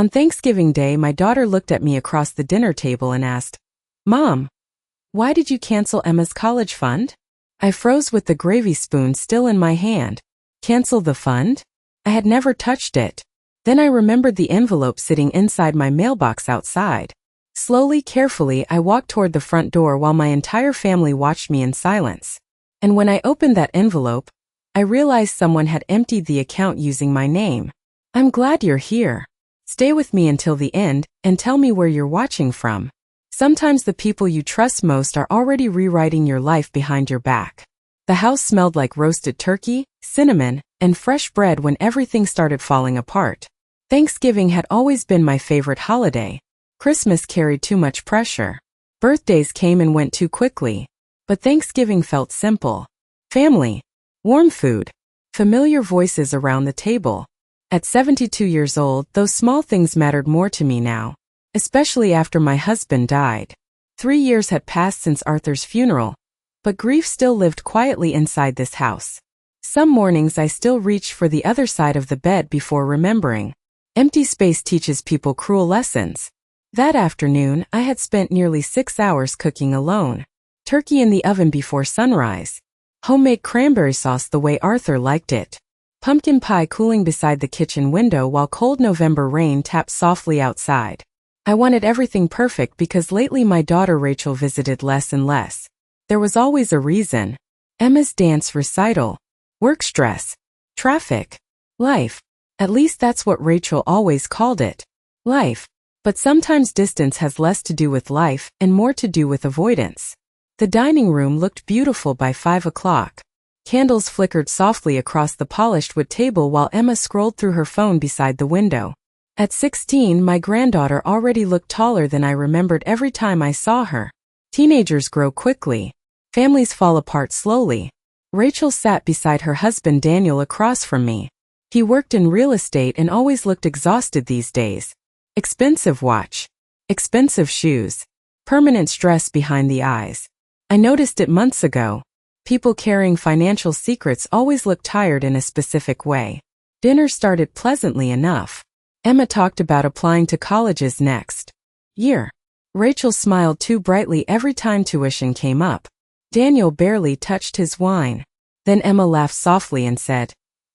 On Thanksgiving Day, my daughter looked at me across the dinner table and asked, "Mom, why did you cancel Emma's college fund?" I froze with the gravy spoon still in my hand. Cancel the fund? I had never touched it. Then I remembered the envelope sitting inside my mailbox outside. Slowly, carefully, I walked toward the front door while my entire family watched me in silence. And when I opened that envelope, I realized someone had emptied the account using my name. "I'm glad you're here. Stay with me until the end and tell me where you're watching from. Sometimes the people you trust most are already rewriting your life behind your back." The house smelled like roasted turkey, cinnamon, and fresh bread when everything started falling apart. Thanksgiving had always been my favorite holiday. Christmas carried too much pressure. Birthdays came and went too quickly. But Thanksgiving felt simple. Family, warm food, familiar voices around the table. At 72 years old, those small things mattered more to me now, especially after my husband died. 3 years had passed since Arthur's funeral, but grief still lived quietly inside this house. Some mornings I still reached for the other side of the bed before remembering. Empty space teaches people cruel lessons. That afternoon, I had spent nearly 6 hours cooking alone. Turkey in the oven before sunrise. Homemade cranberry sauce the way Arthur liked it. Pumpkin pie cooling beside the kitchen window while cold November rain tapped softly outside. I wanted everything perfect because lately my daughter Rachel visited less and less. There was always a reason. Emma's dance recital. Work stress. Traffic. Life. At least that's what Rachel always called it. Life. But sometimes distance has less to do with life and more to do with avoidance. The dining room looked beautiful by 5 o'clock. Candles flickered softly across the polished wood table while Emma scrolled through her phone beside the window. At 16, my granddaughter already looked taller than I remembered every time I saw her. Teenagers grow quickly. Families fall apart slowly. Rachel sat beside her husband Daniel across from me. He worked in real estate and always looked exhausted these days. Expensive watch. Expensive shoes. Permanent stress behind the eyes. I noticed it months ago. People carrying financial secrets always look tired in a specific way. Dinner started pleasantly enough. Emma talked about applying to colleges next year. Rachel smiled too brightly every time tuition came up. Daniel barely touched his wine. Then Emma laughed softly and said,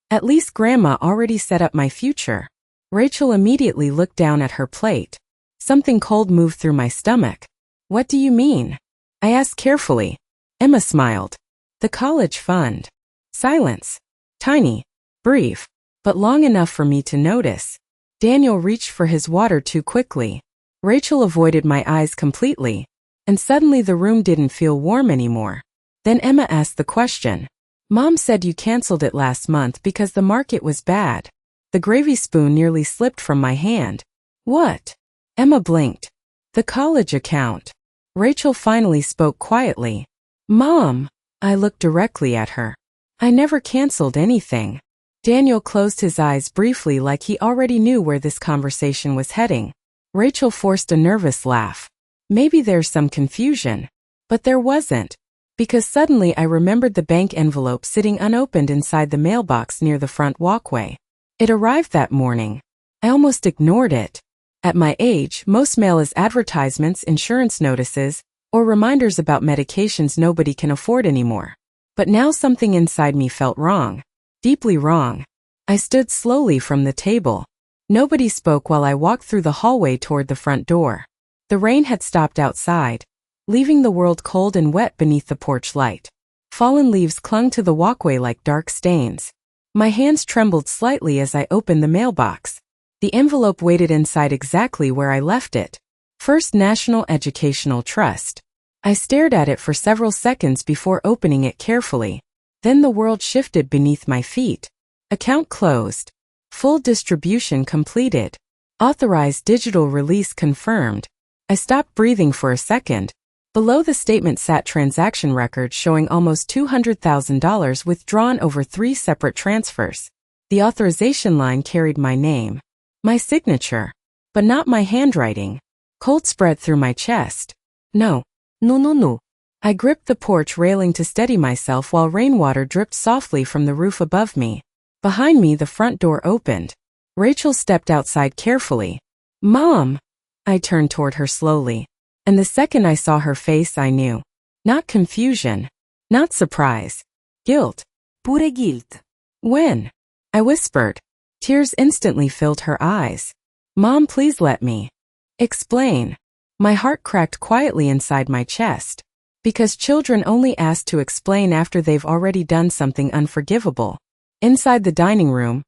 "At least Grandma already set up my future." Rachel immediately looked down at her plate. Something cold moved through my stomach. "What do you mean?" I asked carefully. Emma smiled. "The college fund." Silence. Tiny. Brief. But long enough for me to notice. Daniel reached for his water too quickly. Rachel avoided my eyes completely. And suddenly the room didn't feel warm anymore. Then Emma asked the question. "Mom said you canceled it last month because the market was bad." The gravy spoon nearly slipped from my hand. "What?" Emma blinked. "The college account." Rachel finally spoke quietly. "Mom." I looked directly at her. "I never canceled anything." Daniel closed his eyes briefly like he already knew where this conversation was heading. Rachel forced a nervous laugh. Maybe there's some confusion. But there wasn't. Because suddenly I remembered the bank envelope sitting unopened inside the mailbox near the front walkway. It arrived that morning. I almost ignored it. At my age, most mail is advertisements, insurance notices, or reminders about medications nobody can afford anymore. But now something inside me felt wrong. Deeply wrong. I stood slowly from the table. Nobody spoke while I walked through the hallway toward the front door. The rain had stopped outside, leaving the world cold and wet beneath the porch light. Fallen leaves clung to the walkway like dark stains. My hands trembled slightly as I opened the mailbox. The envelope waited inside exactly where I left it. First National Educational Trust. I stared at it for several seconds before opening it carefully. Then the world shifted beneath my feet. Account closed. Full distribution completed. Authorized digital release confirmed. I stopped breathing for a second. Below the statement sat transaction records showing almost $200,000 withdrawn over 3 separate transfers. The authorization line carried my name. My signature. But not my handwriting. Cold spread through my chest. No. No. I gripped the porch railing to steady myself while rainwater dripped softly from the roof above me. Behind me, the front door opened. Rachel stepped outside carefully. Mom! I turned toward her slowly. And the second I saw her face, I knew. Not confusion. Not surprise. Guilt. Pure guilt. When? I whispered. Tears instantly filled her eyes. Mom, please let me explain. My heart cracked quietly inside my chest. Because children only ask to explain after they've already done something unforgivable. Inside the dining room,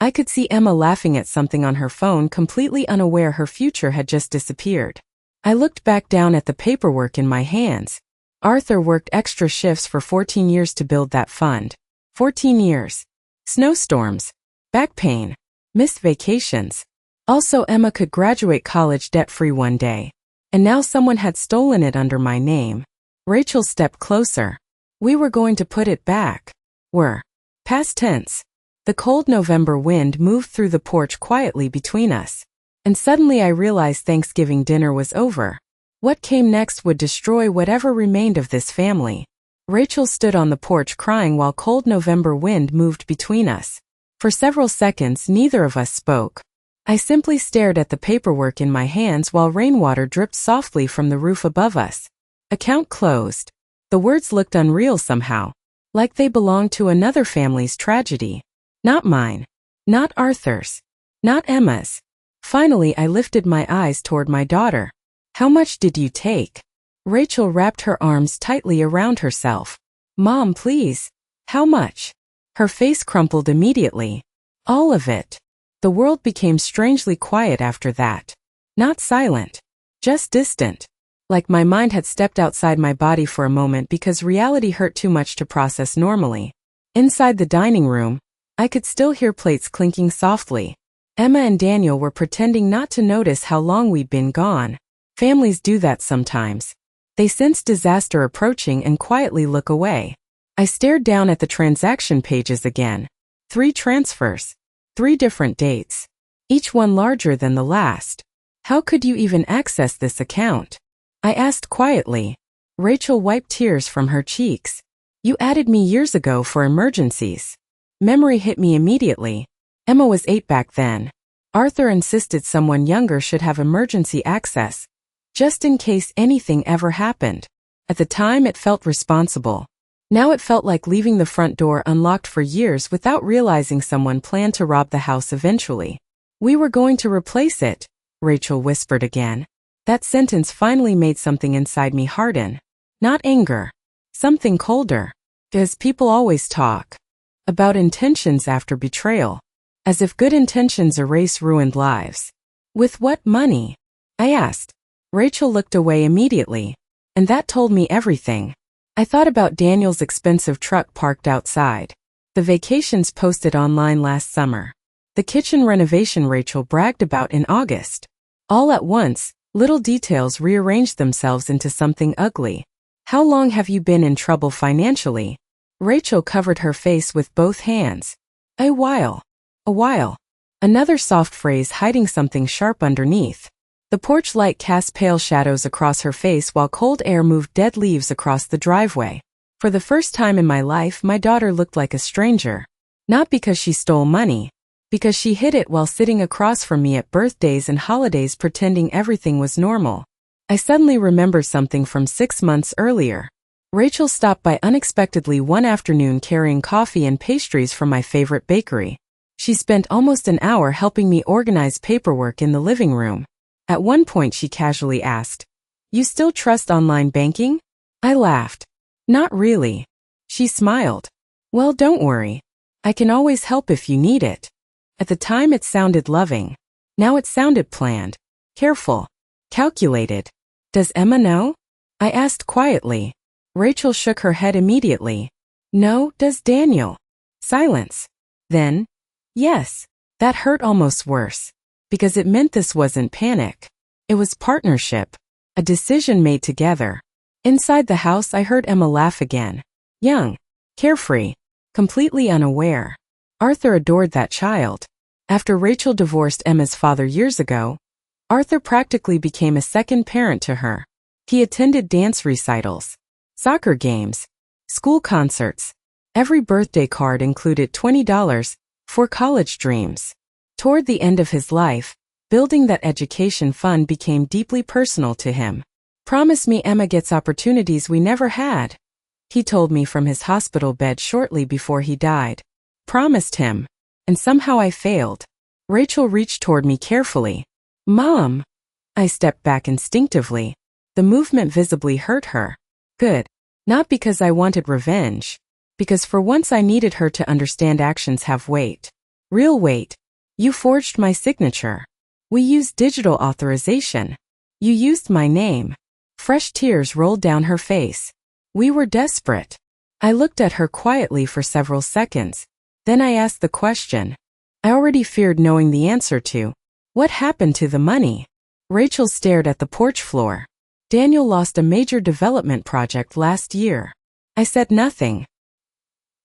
I could see Emma laughing at something on her phone, completely unaware her future had just disappeared. I looked back down at the paperwork in my hands. Arthur worked extra shifts for 14 years to build that fund. 14 years. Snowstorms. Back pain. Missed vacations. Also, Emma could graduate college debt-free one day. And now someone had stolen it under my name. Rachel stepped closer. We were going to put it back. Were. Past tense. The cold November wind moved through the porch quietly between us. And suddenly I realized Thanksgiving dinner was over. What came next would destroy whatever remained of this family. Rachel stood on the porch crying while cold November wind moved between us. For several seconds, neither of us spoke. I simply stared at the paperwork in my hands while rainwater dripped softly from the roof above us. Account closed. The words looked unreal somehow, like they belonged to another family's tragedy. Not mine. Not Arthur's. Not Emma's. Finally, I lifted my eyes toward my daughter. How much did you take? Rachel wrapped her arms tightly around herself. Mom, please. How much? Her face crumpled immediately. All of it. The world became strangely quiet after that. Not silent. Just distant. Like my mind had stepped outside my body for a moment because reality hurt too much to process normally. Inside the dining room, I could still hear plates clinking softly. Emma and Daniel were pretending not to notice how long we'd been gone. Families do that sometimes. They sense disaster approaching and quietly look away. I stared down at the transaction pages again. 3 transfers. 3 different dates. Each one larger than the last. How could you even access this account? I asked quietly. Rachel wiped tears from her cheeks. You added me years ago for emergencies. Memory hit me immediately. Emma was 8 back then. Arthur insisted someone younger should have emergency access, just in case anything ever happened. At the time, it felt responsible. Now it felt like leaving the front door unlocked for years without realizing someone planned to rob the house eventually. We were going to replace it, Rachel whispered again. That sentence finally made something inside me harden. Not anger. Something colder. Because people always talk about intentions after betrayal. As if good intentions erase ruined lives. With what money? I asked. Rachel looked away immediately. And that told me everything. I thought about Daniel's expensive truck parked outside. The vacations posted online last summer. The kitchen renovation Rachel bragged about in August. All at once, little details rearranged themselves into something ugly. How long have you been in trouble financially? Rachel covered her face with both hands. A while. A while. Another soft phrase hiding something sharp underneath. The porch light cast pale shadows across her face while cold air moved dead leaves across the driveway. For the first time in my life, my daughter looked like a stranger. Not because she stole money. Because she hid it while sitting across from me at birthdays and holidays pretending everything was normal. I suddenly remembered something from 6 months earlier. Rachel stopped by unexpectedly one afternoon carrying coffee and pastries from my favorite bakery. She spent almost an hour helping me organize paperwork in the living room. At one point she casually asked, "You still trust online banking?" I laughed. "Not really." She smiled. "Well, don't worry. I can always help if you need it." At the time it sounded loving. Now it sounded planned. Careful. Calculated. Does Emma know? I asked quietly. Rachel shook her head immediately. No, does Daniel? Silence. Then, yes. That hurt almost worse. Because it meant this wasn't panic. It was partnership. A decision made together. Inside the house I heard Emma laugh again. Young. Carefree. Completely unaware. Arthur adored that child. After Rachel divorced Emma's father years ago, Arthur practically became a second parent to her. He attended dance recitals, soccer games, school concerts. Every birthday card included $20 for college dreams. Toward the end of his life, Building that education fund became deeply personal to him. Promise me Emma gets opportunities we never had, he told me from his hospital bed shortly before he died. Promised him. And somehow I failed. Rachel reached toward me carefully. Mom! I stepped back instinctively. The movement visibly hurt her. Good. Not because I wanted revenge. Because for once I needed her to understand actions have weight. Real weight. You forged my signature. We used digital authorization. You used my name. Fresh tears rolled down her face. We were desperate. I looked at her quietly for several seconds. Then I asked the question I already feared knowing the answer to. What happened to the money? Rachel stared at the porch floor. Daniel lost a major development project last year. I said nothing.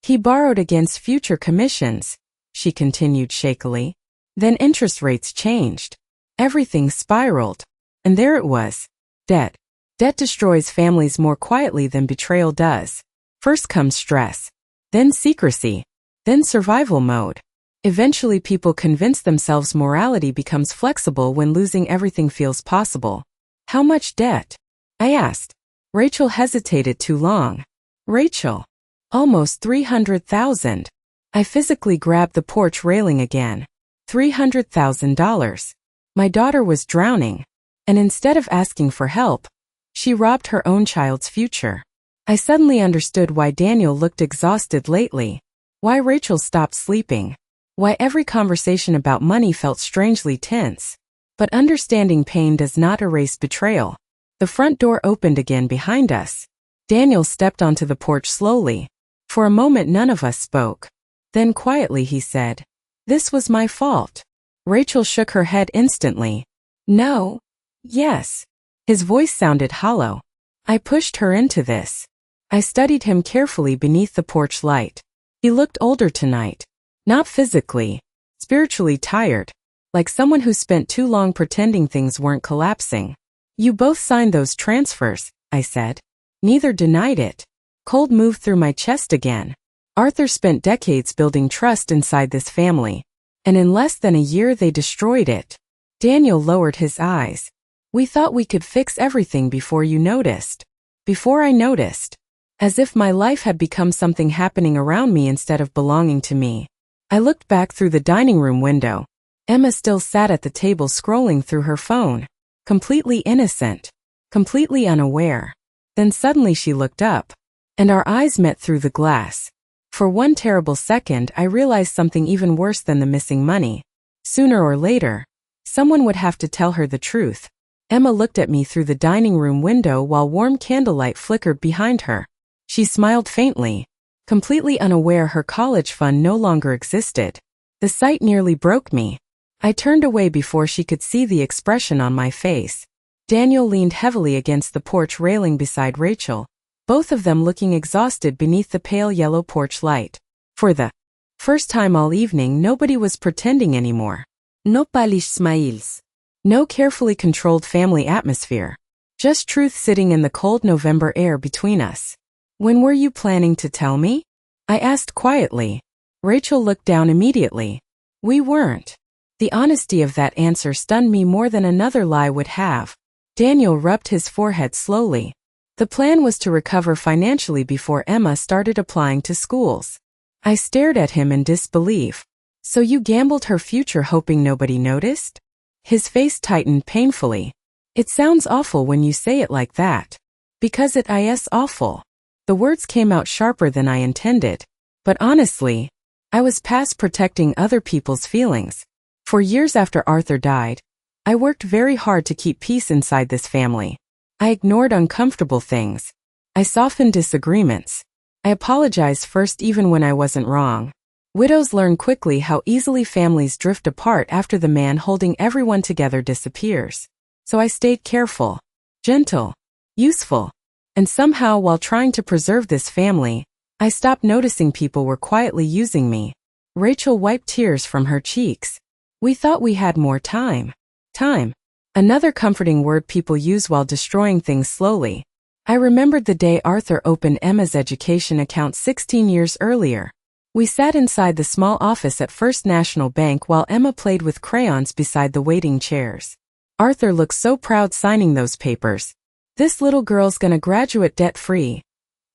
He borrowed against future commissions, she continued shakily. Then interest rates changed. Everything spiraled. And there it was. Debt. Debt destroys families more quietly than betrayal does. First comes stress. Then secrecy. Then survival mode. Eventually people convince themselves morality becomes flexible when losing everything feels possible. How much debt? I asked. Rachel hesitated too long. Rachel. Almost $300,000. I physically grabbed the porch railing again. $300,000. My daughter was drowning. And instead of asking for help, she robbed her own child's future. I suddenly understood why Daniel looked exhausted lately. Why Rachel stopped sleeping. Why every conversation about money felt strangely tense. But understanding pain does not erase betrayal. The front door opened again behind us. Daniel stepped onto the porch slowly. For a moment none of us spoke. Then quietly he said, "This was my fault." Rachel shook her head instantly. No. Yes. His voice sounded hollow. I pushed her into this. I studied him carefully beneath the porch light. He looked older tonight. Not physically. Spiritually tired. Like someone who spent too long pretending things weren't collapsing. You both signed those transfers, I said. Neither denied it. Cold moved through my chest again. Arthur spent decades building trust inside this family. And in less than a year they destroyed it. Daniel lowered his eyes. We thought we could fix everything before you noticed. Before I noticed. As if my life had become something happening around me instead of belonging to me. I looked back through the dining room window. Emma still sat at the table scrolling through her phone. Completely innocent. Completely unaware. Then suddenly she looked up. And our eyes met through the glass. For one terrible second I realized something even worse than the missing money. Sooner or later, someone would have to tell her the truth. Emma looked at me through the dining room window while warm candlelight flickered behind her. She smiled faintly, completely unaware her college fund no longer existed. The sight nearly broke me. I turned away before she could see the expression on my face. Daniel leaned heavily against the porch railing beside Rachel, both of them looking exhausted beneath the pale yellow porch light. For the first time all evening nobody was pretending anymore. No palish smiles. No carefully controlled family atmosphere. Just truth sitting in the cold November air between us. When were you planning to tell me? I asked quietly. Rachel looked down immediately. We weren't. The honesty of that answer stunned me more than another lie would have. Daniel rubbed his forehead slowly. The plan was to recover financially before Emma started applying to schools. I stared at him in disbelief. So you gambled her future hoping nobody noticed? His face tightened painfully. It sounds awful when you say it like that. Because it is awful. The words came out sharper than I intended. But honestly, I was past protecting other people's feelings. For years after Arthur died, I worked very hard to keep peace inside this family. I ignored uncomfortable things. I softened disagreements. I apologized first even when I wasn't wrong. Widows learn quickly how easily families drift apart after the man holding everyone together disappears. So I stayed careful, gentle, useful. And somehow while trying to preserve this family, I stopped noticing people were quietly using me. Rachel wiped tears from her cheeks. We thought we had more time. Time. Another comforting word people use while destroying things slowly. I remembered the day Arthur opened Emma's education account 16 years earlier. We sat inside the small office at First National Bank while Emma played with crayons beside the waiting chairs. Arthur looked so proud signing those papers. "This little girl's gonna graduate debt-free,"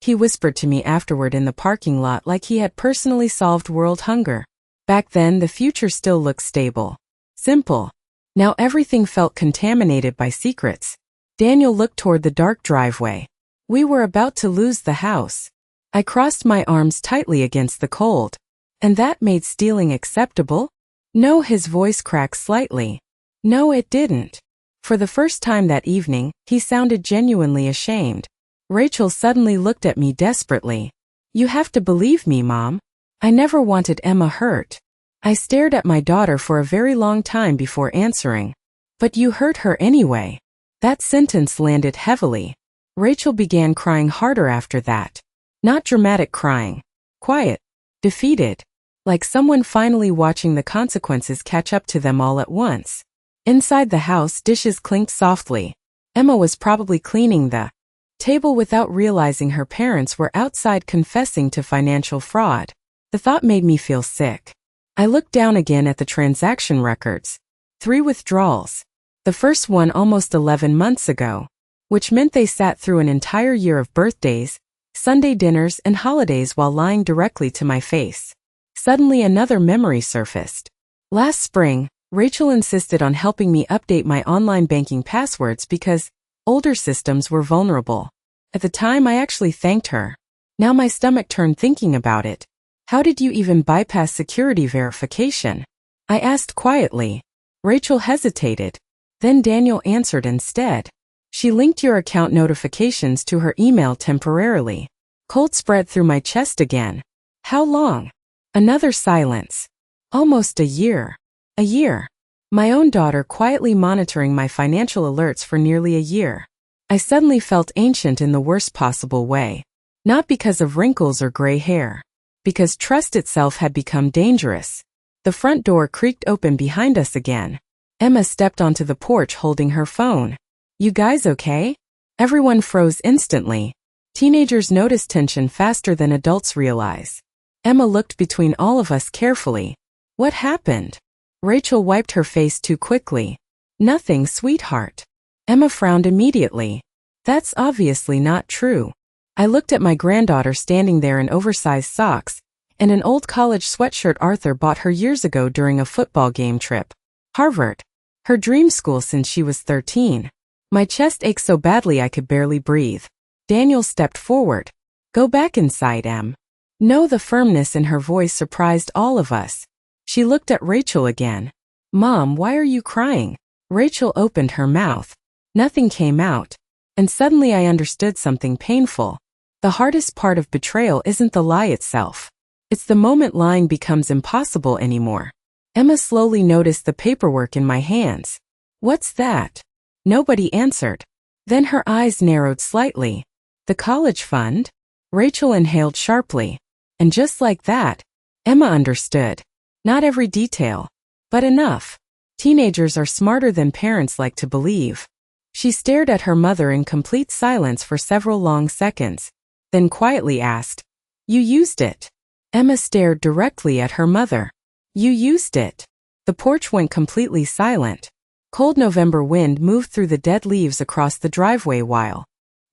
he whispered to me afterward in the parking lot like he had personally solved world hunger. Back then, the future still looked stable. Simple. Now everything felt contaminated by secrets. Daniel looked toward the dark driveway. We were about to lose the house. I crossed my arms tightly against the cold. "And that made stealing acceptable?" "No," his voice cracked slightly. "No, it didn't." For the first time that evening, he sounded genuinely ashamed. Rachel suddenly looked at me desperately. "You have to believe me, Mom. I never wanted Emma hurt." I stared at my daughter for a very long time before answering. "But you hurt her anyway." That sentence landed heavily. Rachel began crying harder after that. Not dramatic crying. Quiet. Defeated. Like someone finally watching the consequences catch up to them all at once. Inside the house, dishes clinked softly. Emma was probably cleaning the table without realizing her parents were outside confessing to financial fraud. The thought made me feel sick. I looked down again at the transaction records. 3 withdrawals. The first one almost 11 months ago. Which meant they sat through an entire year of birthdays, Sunday dinners, and holidays while lying directly to my face. Suddenly another memory surfaced. Last spring, Rachel insisted on helping me update my online banking passwords because older systems were vulnerable. At the time, I actually thanked her. Now my stomach turned thinking about it. "How did you even bypass security verification?" I asked quietly. Rachel hesitated. Then Daniel answered instead. "She linked your account notifications to her email temporarily." Cold spread through my chest again. "How long?" Another silence. "Almost a year." A year. My own daughter quietly monitoring my financial alerts for nearly a year. I suddenly felt ancient in the worst possible way. Not because of wrinkles or gray hair. Because trust itself had become dangerous. The front door creaked open behind us again. Emma stepped onto the porch holding her phone. "You guys okay?" Everyone froze instantly. Teenagers notice tension faster than adults realize. Emma looked between all of us carefully. "What happened?" Rachel wiped her face too quickly. "Nothing, sweetheart." Emma frowned immediately. "That's obviously not true." I looked at my granddaughter standing there in oversized socks and an old college sweatshirt Arthur bought her years ago during a football game trip. Harvard. Her dream school since she was 13. My chest ached so badly I could barely breathe. Daniel stepped forward. "Go back inside, Em." No, the firmness in her voice surprised all of us. She looked at Rachel again. "Mom, why are you crying?" Rachel opened her mouth. Nothing came out. And suddenly I understood something painful. The hardest part of betrayal isn't the lie itself. It's the moment lying becomes impossible anymore. Emma slowly noticed the paperwork in my hands. "What's that?" Nobody answered. Then her eyes narrowed slightly. "The college fund?" Rachel inhaled sharply. And just like that, Emma understood. Not every detail, but enough. Teenagers are smarter than parents like to believe. She stared at her mother in complete silence for several long seconds, then quietly asked, "You used it?" Emma stared directly at her mother. "You used it?" The porch went completely silent. Cold November wind moved through the dead leaves across the driveway while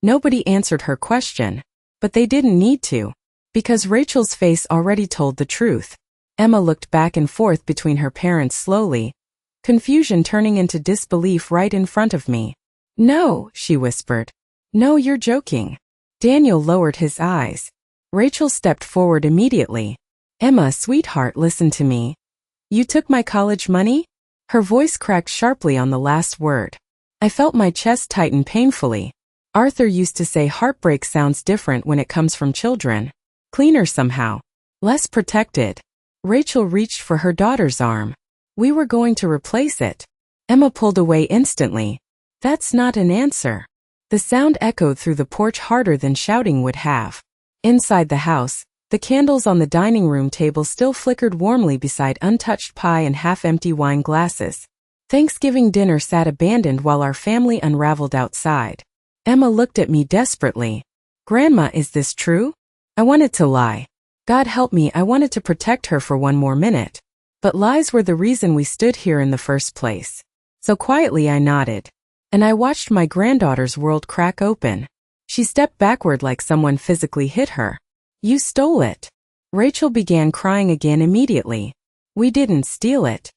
nobody answered her question. But they didn't need to, because Rachel's face already told the truth. Emma looked back and forth between her parents slowly, confusion turning into disbelief right in front of me. "No," she whispered. "No, you're joking." Daniel lowered his eyes. Rachel stepped forward immediately. "Emma, sweetheart, listen to me. You took my college money?" Her voice cracked sharply on the last word. I felt my chest tighten painfully. Arthur used to say heartbreak sounds different when it comes from children. Cleaner somehow. Less protected. Rachel reached for her daughter's arm. "We were going to replace it." Emma pulled away instantly. "That's not an answer." The sound echoed through the porch harder than shouting would have. Inside the house, the candles on the dining room table still flickered warmly beside untouched pie and half-empty wine glasses. Thanksgiving dinner sat abandoned while our family unraveled outside. Emma looked at me desperately. "Grandma, is this true?" I wanted to lie. God help me, I wanted to protect her for one more minute. But lies were the reason we stood here in the first place. So quietly I nodded. And I watched my granddaughter's world crack open. She stepped backward like someone physically hit her. You stole it. Rachel began crying again immediately. We didn't steal it.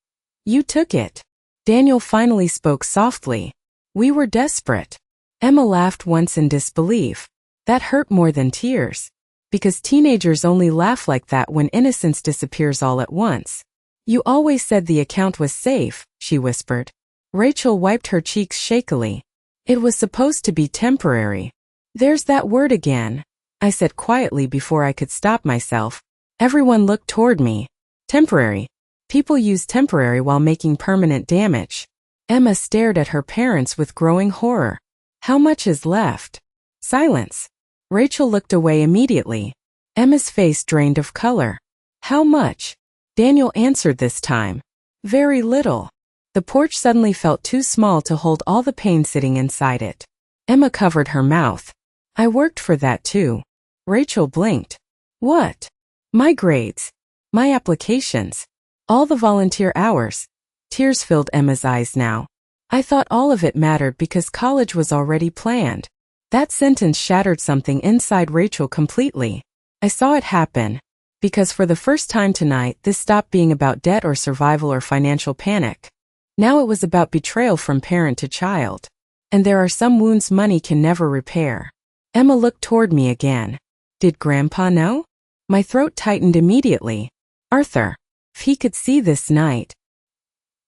You took it. Daniel finally spoke softly. We were desperate. Emma laughed once in disbelief. That hurt more than tears. Because teenagers only laugh like that when innocence disappears all at once. You always said the account was safe, she whispered. Rachel wiped her cheeks shakily. It was supposed to be temporary. There's that word again, I said quietly before I could stop myself. Everyone looked toward me. Temporary. People use temporary while making permanent damage. Emma stared at her parents with growing horror. How much is left? Silence. Rachel looked away immediately. Emma's face drained of color. How much? Daniel answered this time. Very little. The porch suddenly felt too small to hold all the pain sitting inside it. Emma covered her mouth. I worked for that too. Rachel blinked. What? My grades. My applications. All the volunteer hours. Tears filled Emma's eyes now. I thought all of it mattered because college was already planned. That sentence shattered something inside Rachel completely. I saw it happen. Because for the first time tonight, this stopped being about debt or survival or financial panic. Now it was about betrayal from parent to child. And there are some wounds money can never repair. Emma looked toward me again. Did Grandpa know? My throat tightened immediately. Arthur. If he could see this night.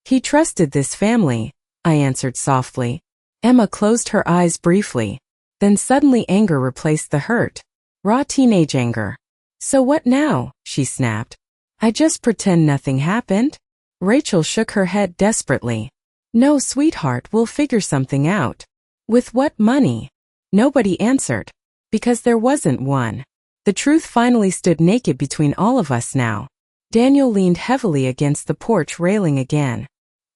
He trusted this family, I answered softly. Emma closed her eyes briefly. Then suddenly anger replaced the hurt. Raw teenage anger. So what now? She snapped. I just pretend nothing happened? Rachel shook her head desperately. No, sweetheart, we'll figure something out. With what money? Nobody answered. Because there wasn't one. The truth finally stood naked between all of us now. Daniel leaned heavily against the porch railing again.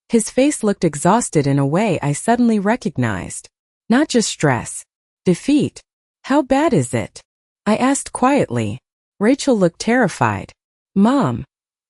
His face looked exhausted in a way I suddenly recognized. Not just stress. Defeat. How bad is it? I asked quietly. Rachel looked terrified. Mom.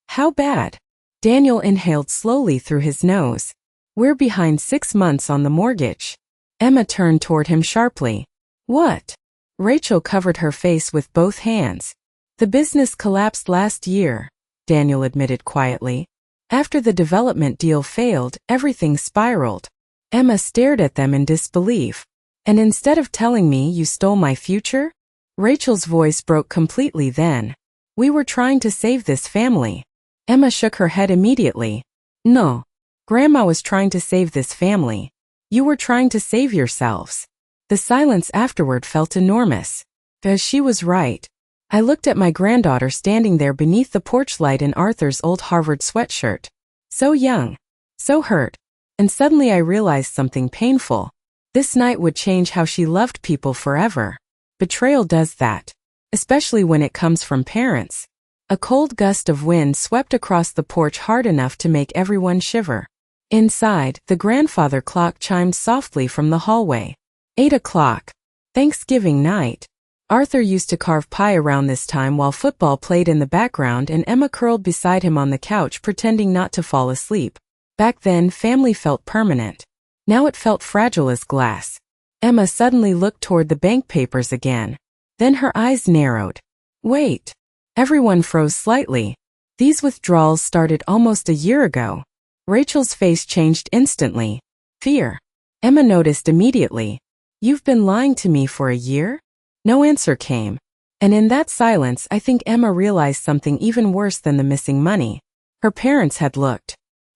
How bad? Daniel inhaled slowly through his nose. We're behind 6 months on the mortgage. Emma turned toward him sharply. What? Rachel covered her face with both hands. The business collapsed last year, Daniel admitted quietly. After the development deal failed, everything spiraled. Emma stared at them in disbelief. And instead of telling me you stole my future? Rachel's voice broke completely then. We were trying to save this family. Emma shook her head immediately. No. Grandma was trying to save this family. You were trying to save yourselves. The silence afterward felt enormous. Because she was right. I looked at my granddaughter standing there beneath the porch light in Arthur's old Harvard sweatshirt. So young. So hurt. And suddenly I realized something painful. This night would change how she loved people forever. Betrayal does that. Especially when it comes from parents. A cold gust of wind swept across the porch hard enough to make everyone shiver. Inside, the grandfather clock chimed softly from the hallway. 8 o'clock. Thanksgiving night. Arthur used to carve pie around this time while football played in the background and Emma curled beside him on the couch pretending not to fall asleep. Back then, family felt permanent. Now it felt fragile as glass. Emma suddenly looked toward the bank papers again. Then her eyes narrowed. Wait. Everyone froze slightly. These withdrawals started almost a year ago. Rachel's face changed instantly. Fear. Emma noticed immediately. You've been lying to me for a year? No answer came. And in that silence, I think Emma realized something even worse than the missing money. Her parents had looked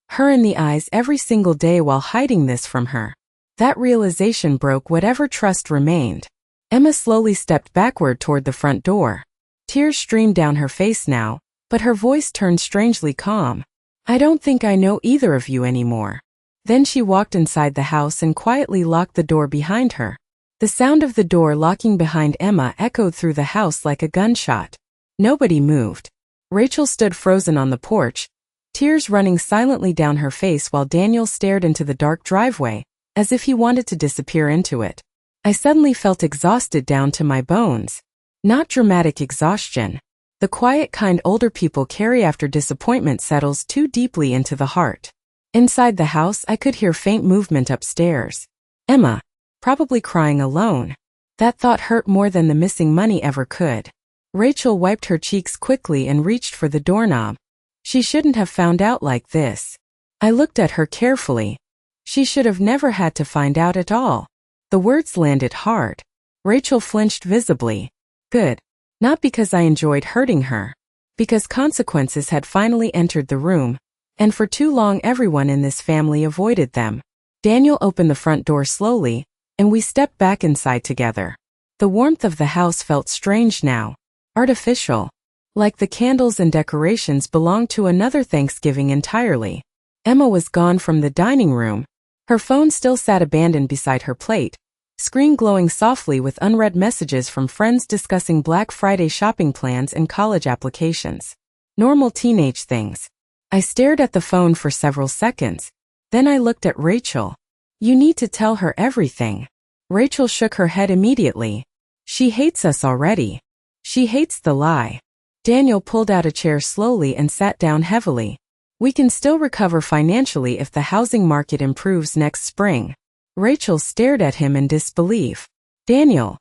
her in the eyes every single day while hiding this from her. That realization broke whatever trust remained. Emma slowly stepped backward toward the front door. Tears streamed down her face now, but her voice turned strangely calm. I don't think I know either of you anymore. Then she walked inside the house and quietly locked the door behind her. The sound of the door locking behind Emma echoed through the house like a gunshot. Nobody moved. Rachel stood frozen on the porch, tears running silently down her face while Daniel stared into the dark driveway, as if he wanted to disappear into it. I suddenly felt exhausted down to my bones. Not dramatic exhaustion. The The quiet kind older people carry after disappointment settles too deeply into the heart. Inside the house, I could hear faint movement upstairs. Emma, probably crying alone. That thought hurt more than the missing money ever could. Rachel wiped her cheeks quickly and reached for the doorknob. She shouldn't have found out like this. I looked at her carefully. She should have never had to find out at all. The words landed hard. Rachel flinched visibly. Good. Not because I enjoyed hurting her. Because consequences had finally entered the room, and for too long everyone in this family avoided them. Daniel opened the front door slowly, and we stepped back inside together. The warmth of the house felt strange now. Artificial. Like the candles and decorations belonged to another Thanksgiving entirely. Emma was gone from the dining room. Her phone still sat abandoned beside her plate, screen glowing softly with unread messages from friends discussing Black Friday shopping plans and college applications. Normal teenage things. I stared at the phone for several seconds. Then I looked at Rachel. You need to tell her everything. Rachel shook her head immediately. She hates us already. She hates the lie. Daniel pulled out a chair slowly and sat down heavily. We can still recover financially if the housing market improves next spring. Rachel stared at him in disbelief. Daniel.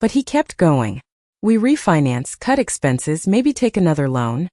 But he kept going. We refinance, cut expenses, maybe take another loan.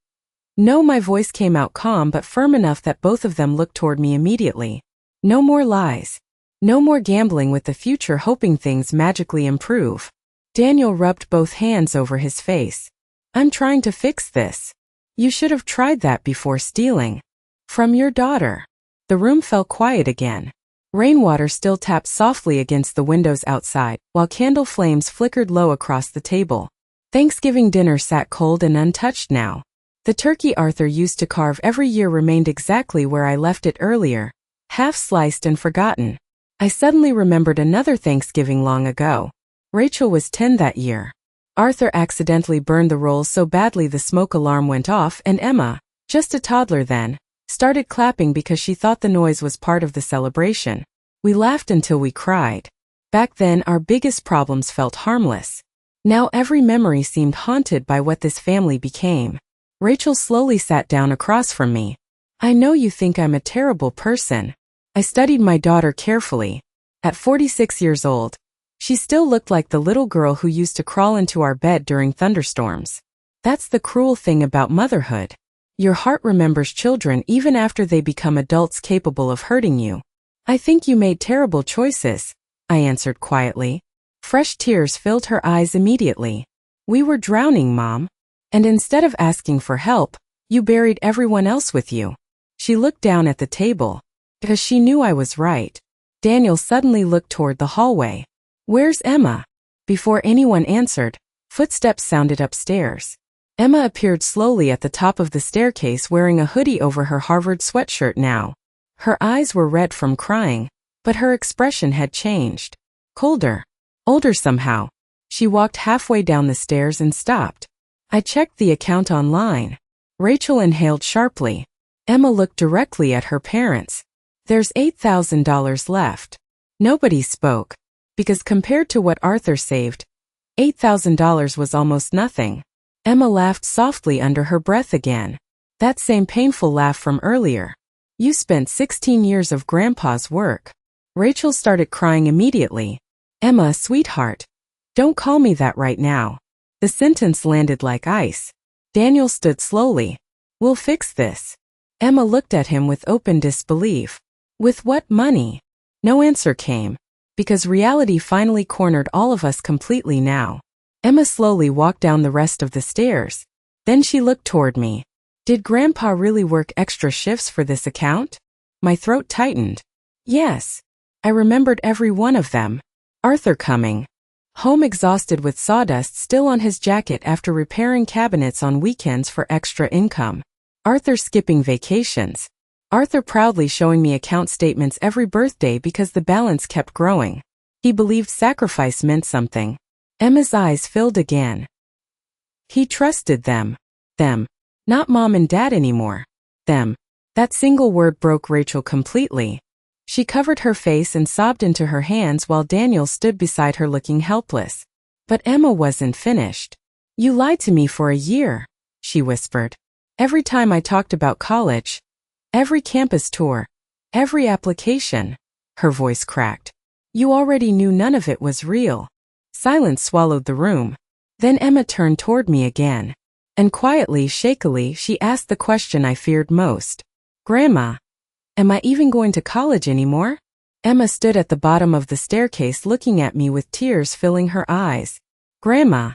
No, my voice came out calm but firm enough that both of them looked toward me immediately. No more lies. No more gambling with the future hoping things magically improve. Daniel rubbed both hands over his face. I'm trying to fix this. You should have tried that before stealing. From your daughter. The room fell quiet again. Rainwater still tapped softly against the windows outside, while candle flames flickered low across the table. Thanksgiving dinner sat cold and untouched now. The turkey Arthur used to carve every year remained exactly where I left it earlier, half sliced and forgotten. I suddenly remembered another Thanksgiving long ago. Rachel was 10 that year. Arthur accidentally burned the rolls so badly the smoke alarm went off, and Emma, just a toddler then, started clapping because she thought the noise was part of the celebration. We laughed until we cried. Back then our biggest problems felt harmless. Now every memory seemed haunted by what this family became. Rachel slowly sat down across from me. I know you think I'm a terrible person. I studied my daughter carefully. At 46 years old, she still looked like the little girl who used to crawl into our bed during thunderstorms. That's the cruel thing about motherhood. Your heart remembers children even after they become adults capable of hurting you. I think you made terrible choices, I answered quietly. Fresh tears filled her eyes immediately. We were drowning, Mom. And instead of asking for help, you buried everyone else with you. She looked down at the table. Because she knew I was right. Daniel suddenly looked toward the hallway. Where's Emma? Before anyone answered, footsteps sounded upstairs. Emma appeared slowly at the top of the staircase wearing a hoodie over her Harvard sweatshirt now. Her eyes were red from crying, but her expression had changed. Colder. Older somehow. She walked halfway down the stairs and stopped. I checked the account online. Rachel inhaled sharply. Emma looked directly at her parents. There's $8,000 left. Nobody spoke. Because compared to what Arthur saved, $8,000 was almost nothing. Emma laughed softly under her breath again. That same painful laugh from earlier. You spent 16 years of Grandpa's work. Rachel started crying immediately. Emma, sweetheart. Don't call me that right now. The sentence landed like ice. Daniel stood slowly. We'll fix this. Emma looked at him with open disbelief. With what money? No answer came. Because reality finally cornered all of us completely now. Emma slowly walked down the rest of the stairs. Then she looked toward me. Did Grandpa really work extra shifts for this account? My throat tightened. Yes. I remembered every one of them. Arthur coming home exhausted with sawdust still on his jacket after repairing cabinets on weekends for extra income. Arthur skipping vacations. Arthur proudly showing me account statements every birthday because the balance kept growing. He believed sacrifice meant something. Emma's eyes filled again. He trusted them. Them. Not Mom and Dad anymore. Them. That single word broke Rachel completely. She covered her face and sobbed into her hands while Daniel stood beside her looking helpless. But Emma wasn't finished. You lied to me for a year. she whispered. Every time I talked about college, every campus tour, every application, her voice cracked. You already knew none of it was real. Silence swallowed the room. Then Emma turned toward me again. And quietly, shakily, she asked the question I feared most. Grandma, am I even going to college anymore? Emma stood at the bottom of the staircase looking at me with tears filling her eyes. Grandma,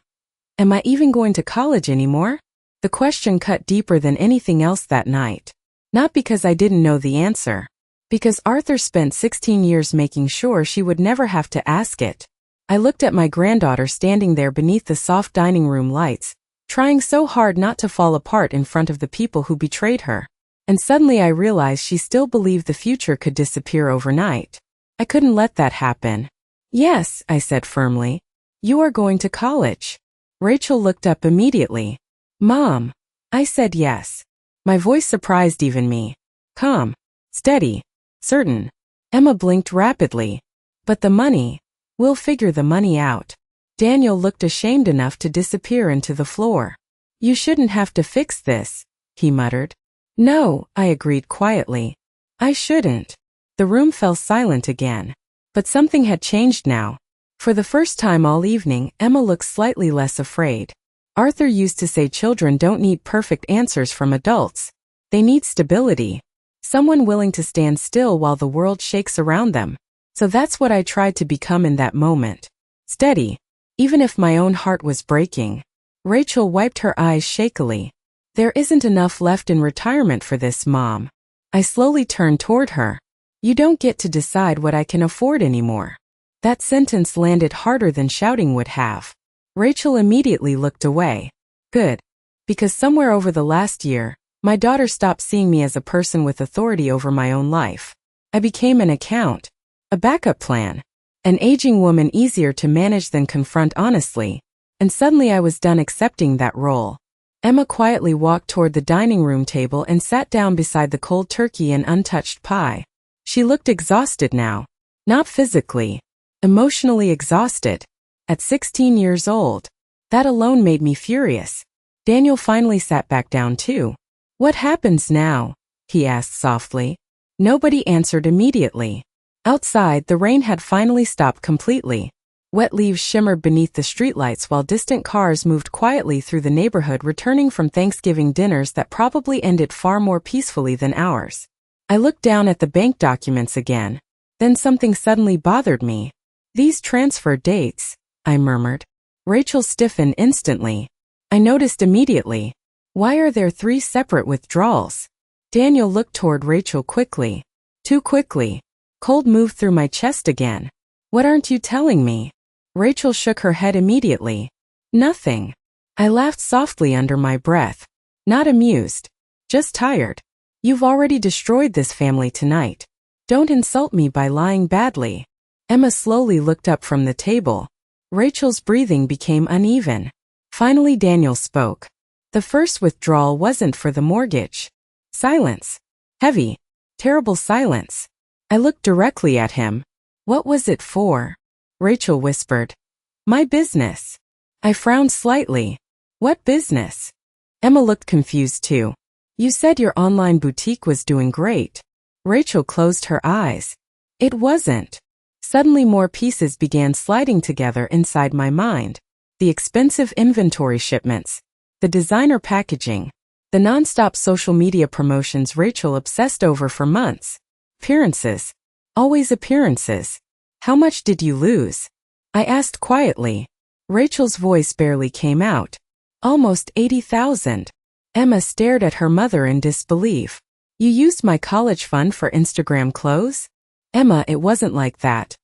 am I even going to college anymore? The question cut deeper than anything else that night. Not because I didn't know the answer. Because Arthur spent 16 years making sure she would never have to ask it. I looked at my granddaughter standing there beneath the soft dining room lights, trying so hard not to fall apart in front of the people who betrayed her. And suddenly I realized she still believed the future could disappear overnight. I couldn't let that happen. Yes, I said firmly. You are going to college. Rachel looked up immediately. Mom. I said yes. My voice surprised even me. Calm. Steady. Certain. Emma blinked rapidly. But the money. We'll figure the money out. Daniel looked ashamed enough to disappear into the floor. You shouldn't have to fix this, he muttered. No, I agreed quietly. I shouldn't. The room fell silent again. But something had changed now. For the first time all evening, Emma looked slightly less afraid. Arthur used to say children don't need perfect answers from adults. They need stability. Someone willing to stand still while the world shakes around them. So that's what I tried to become in that moment. Steady. Even if my own heart was breaking. Rachel wiped her eyes shakily. There isn't enough left in retirement for this, Mom. I slowly turned toward her. You don't get to decide what I can afford anymore. That sentence landed harder than shouting would have. Rachel immediately looked away. Good. Because somewhere over the last year, my daughter stopped seeing me as a person with authority over my own life. I became an account. A backup plan. An aging woman easier to manage than confront honestly. And suddenly I was done accepting that role. Emma quietly walked toward the dining room table and sat down beside the cold turkey and untouched pie. She looked exhausted now. Not physically. Emotionally exhausted. At 16 years old. That alone made me furious. Daniel finally sat back down too. What happens now? He asked softly. Nobody answered immediately. Outside, the rain had finally stopped completely. Wet leaves shimmered beneath the streetlights while distant cars moved quietly through the neighborhood returning from Thanksgiving dinners that probably ended far more peacefully than ours. I looked down at the bank documents again. Then something suddenly bothered me. These transfer dates, I murmured. Rachel stiffened instantly. I noticed immediately. Why are there 3 separate withdrawals? Daniel looked toward Rachel quickly. Too quickly. Cold moved through my chest again. What aren't you telling me? Rachel shook her head immediately. Nothing. I laughed softly under my breath. Not amused. Just tired. You've already destroyed this family tonight. Don't insult me by lying badly. Emma slowly looked up from the table. Rachel's breathing became uneven. Finally Daniel spoke. The first withdrawal wasn't for the mortgage. Silence. Heavy. Terrible silence. I looked directly at him. What was it for? Rachel whispered. My business. I frowned slightly. What business? Emma looked confused too. You said your online boutique was doing great. Rachel closed her eyes. It wasn't. Suddenly more pieces began sliding together inside my mind. The expensive inventory shipments. The designer packaging. The non-stop social media promotions Rachel obsessed over for months. Appearances. Always appearances. How much did you lose? I asked quietly. Rachel's voice barely came out. Almost 80,000. Emma stared at her mother in disbelief. You used my college fund for Instagram clothes? Emma, it wasn't like that.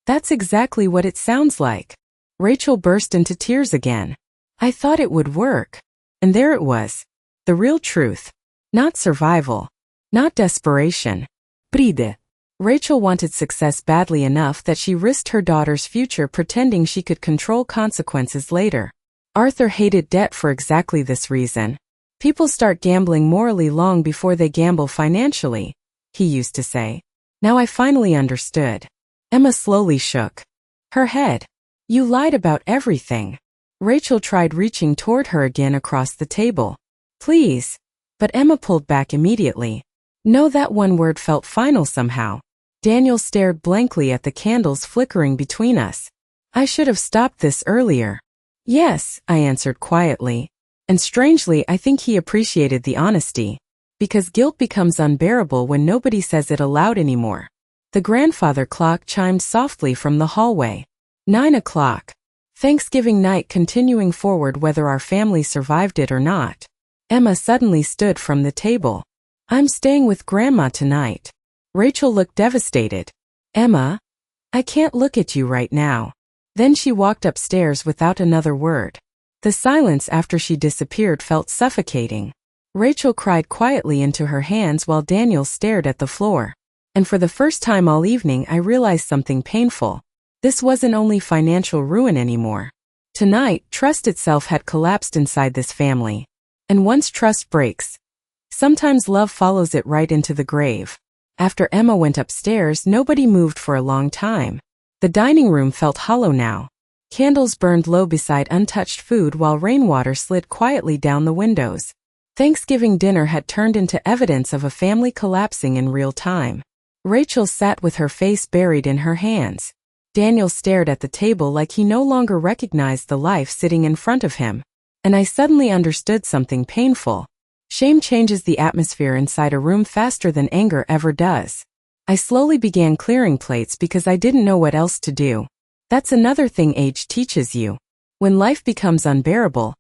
That's exactly what it sounds like. Rachel burst into tears again. I thought it would work. And there it was. The real truth. Not survival. Not desperation. Bride. Rachel wanted success badly enough that she risked her daughter's future pretending she could control consequences later. Arthur hated debt for exactly this reason. People start gambling morally long before they gamble financially, he used to say. Now I finally understood. Emma slowly shook her head. You lied about everything. Rachel tried reaching toward her again across the table. Please. But Emma pulled back immediately. No, that one word felt final somehow. Daniel stared blankly at the candles flickering between us. I should have stopped this earlier. Yes, I answered quietly. And strangely, I think he appreciated the honesty. Because guilt becomes unbearable when nobody says it aloud anymore. The grandfather clock chimed softly from the hallway. 9 o'clock. Thanksgiving night continuing forward whether our family survived it or not. Emma suddenly stood from the table. I'm staying with Grandma tonight. Rachel looked devastated. Emma? I can't look at you right now. Then she walked upstairs without another word. The silence after she disappeared felt suffocating. Rachel cried quietly into her hands while Daniel stared at the floor. And for the first time all evening I realized something painful. This wasn't only financial ruin anymore. Tonight, trust itself had collapsed inside this family. And once trust breaks, sometimes love follows it right into the grave. After Emma went upstairs, nobody moved for a long time. The dining room felt hollow now. Candles burned low beside untouched food while rainwater slid quietly down the windows. Thanksgiving dinner had turned into evidence of a family collapsing in real time. Rachel sat with her face buried in her hands. Daniel stared at the table like he no longer recognized the life sitting in front of him. And I suddenly understood something painful. Shame changes the atmosphere inside a room faster than anger ever does. I slowly began clearing plates because I didn't know what else to do. That's another thing age teaches you. When life becomes unbearable,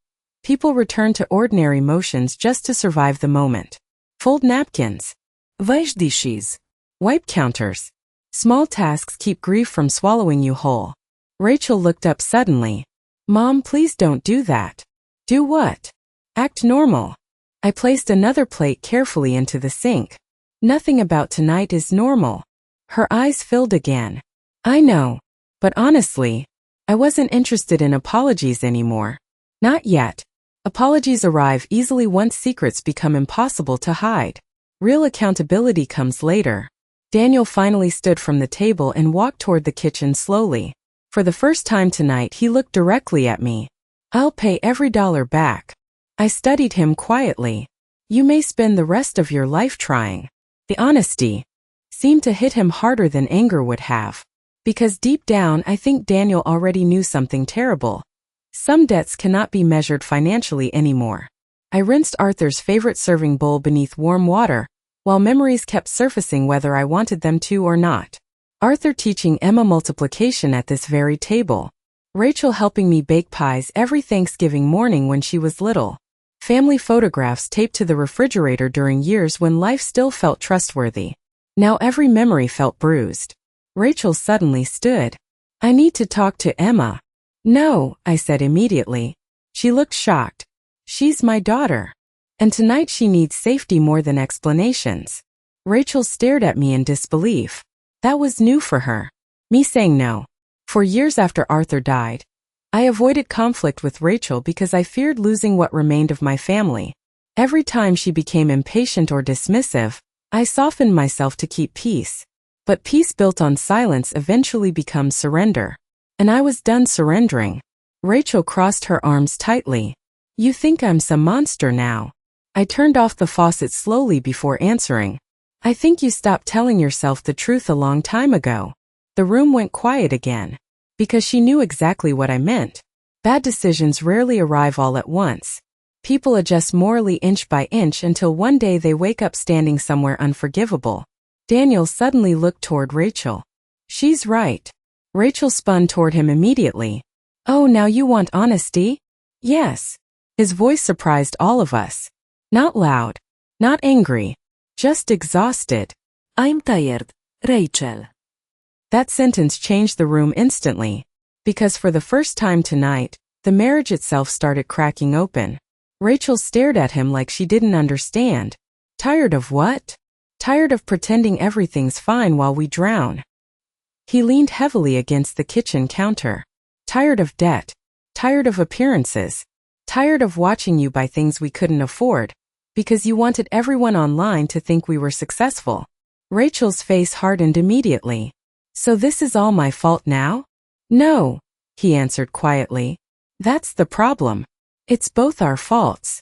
people return to ordinary motions just to survive the moment. Fold napkins. Wash dishes. Wipe counters. Small tasks keep grief from swallowing you whole. Rachel looked up suddenly. Mom, please don't do that. Do what? Act normal. I placed another plate carefully into the sink. Nothing about tonight is normal. Her eyes filled again. I know. But honestly, I wasn't interested in apologies anymore. Not yet. Apologies arrive easily once secrets become impossible to hide. Real accountability comes later. Daniel finally stood from the table and walked toward the kitchen slowly. For the first time tonight he looked directly at me. I'll pay every dollar back. I studied him quietly. You may spend the rest of your life trying. The honesty seemed to hit him harder than anger would have. Because deep down I think Daniel already knew something terrible. Some debts cannot be measured financially anymore. I rinsed Arthur's favorite serving bowl beneath warm water, while memories kept surfacing whether I wanted them to or not. Arthur teaching Emma multiplication at this very table. Rachel helping me bake pies every Thanksgiving morning when she was little. Family photographs taped to the refrigerator during years when life still felt trustworthy. Now every memory felt bruised. Rachel suddenly stood. I need to talk to Emma. No, I said immediately. She looked shocked. She's my daughter. And tonight she needs safety more than explanations. Rachel stared at me in disbelief. That was new for her. Me saying no. For years after Arthur died, I avoided conflict with Rachel because I feared losing what remained of my family. Every time she became impatient or dismissive, I softened myself to keep peace. But peace built on silence eventually becomes surrender. And I was done surrendering. Rachel crossed her arms tightly. You think I'm some monster now. I turned off the faucet slowly before answering. I think you stopped telling yourself the truth a long time ago. The room went quiet again. Because she knew exactly what I meant. Bad decisions rarely arrive all at once. People adjust morally inch by inch until one day they wake up standing somewhere unforgivable. Daniel suddenly looked toward Rachel. She's right. Rachel spun toward him immediately. Oh, now you want honesty? Yes. His voice surprised all of us. Not loud. Not angry. Just exhausted. I'm tired, Rachel. That sentence changed the room instantly. Because for the first time tonight, the marriage itself started cracking open. Rachel stared at him like she didn't understand. Tired of what? Tired of pretending everything's fine while we drown. He leaned heavily against the kitchen counter. Tired of debt. Tired of appearances. Tired of watching you buy things we couldn't afford. Because you wanted everyone online to think we were successful. Rachel's face hardened immediately. So this is all my fault now? No, he answered quietly. That's the problem. It's both our faults.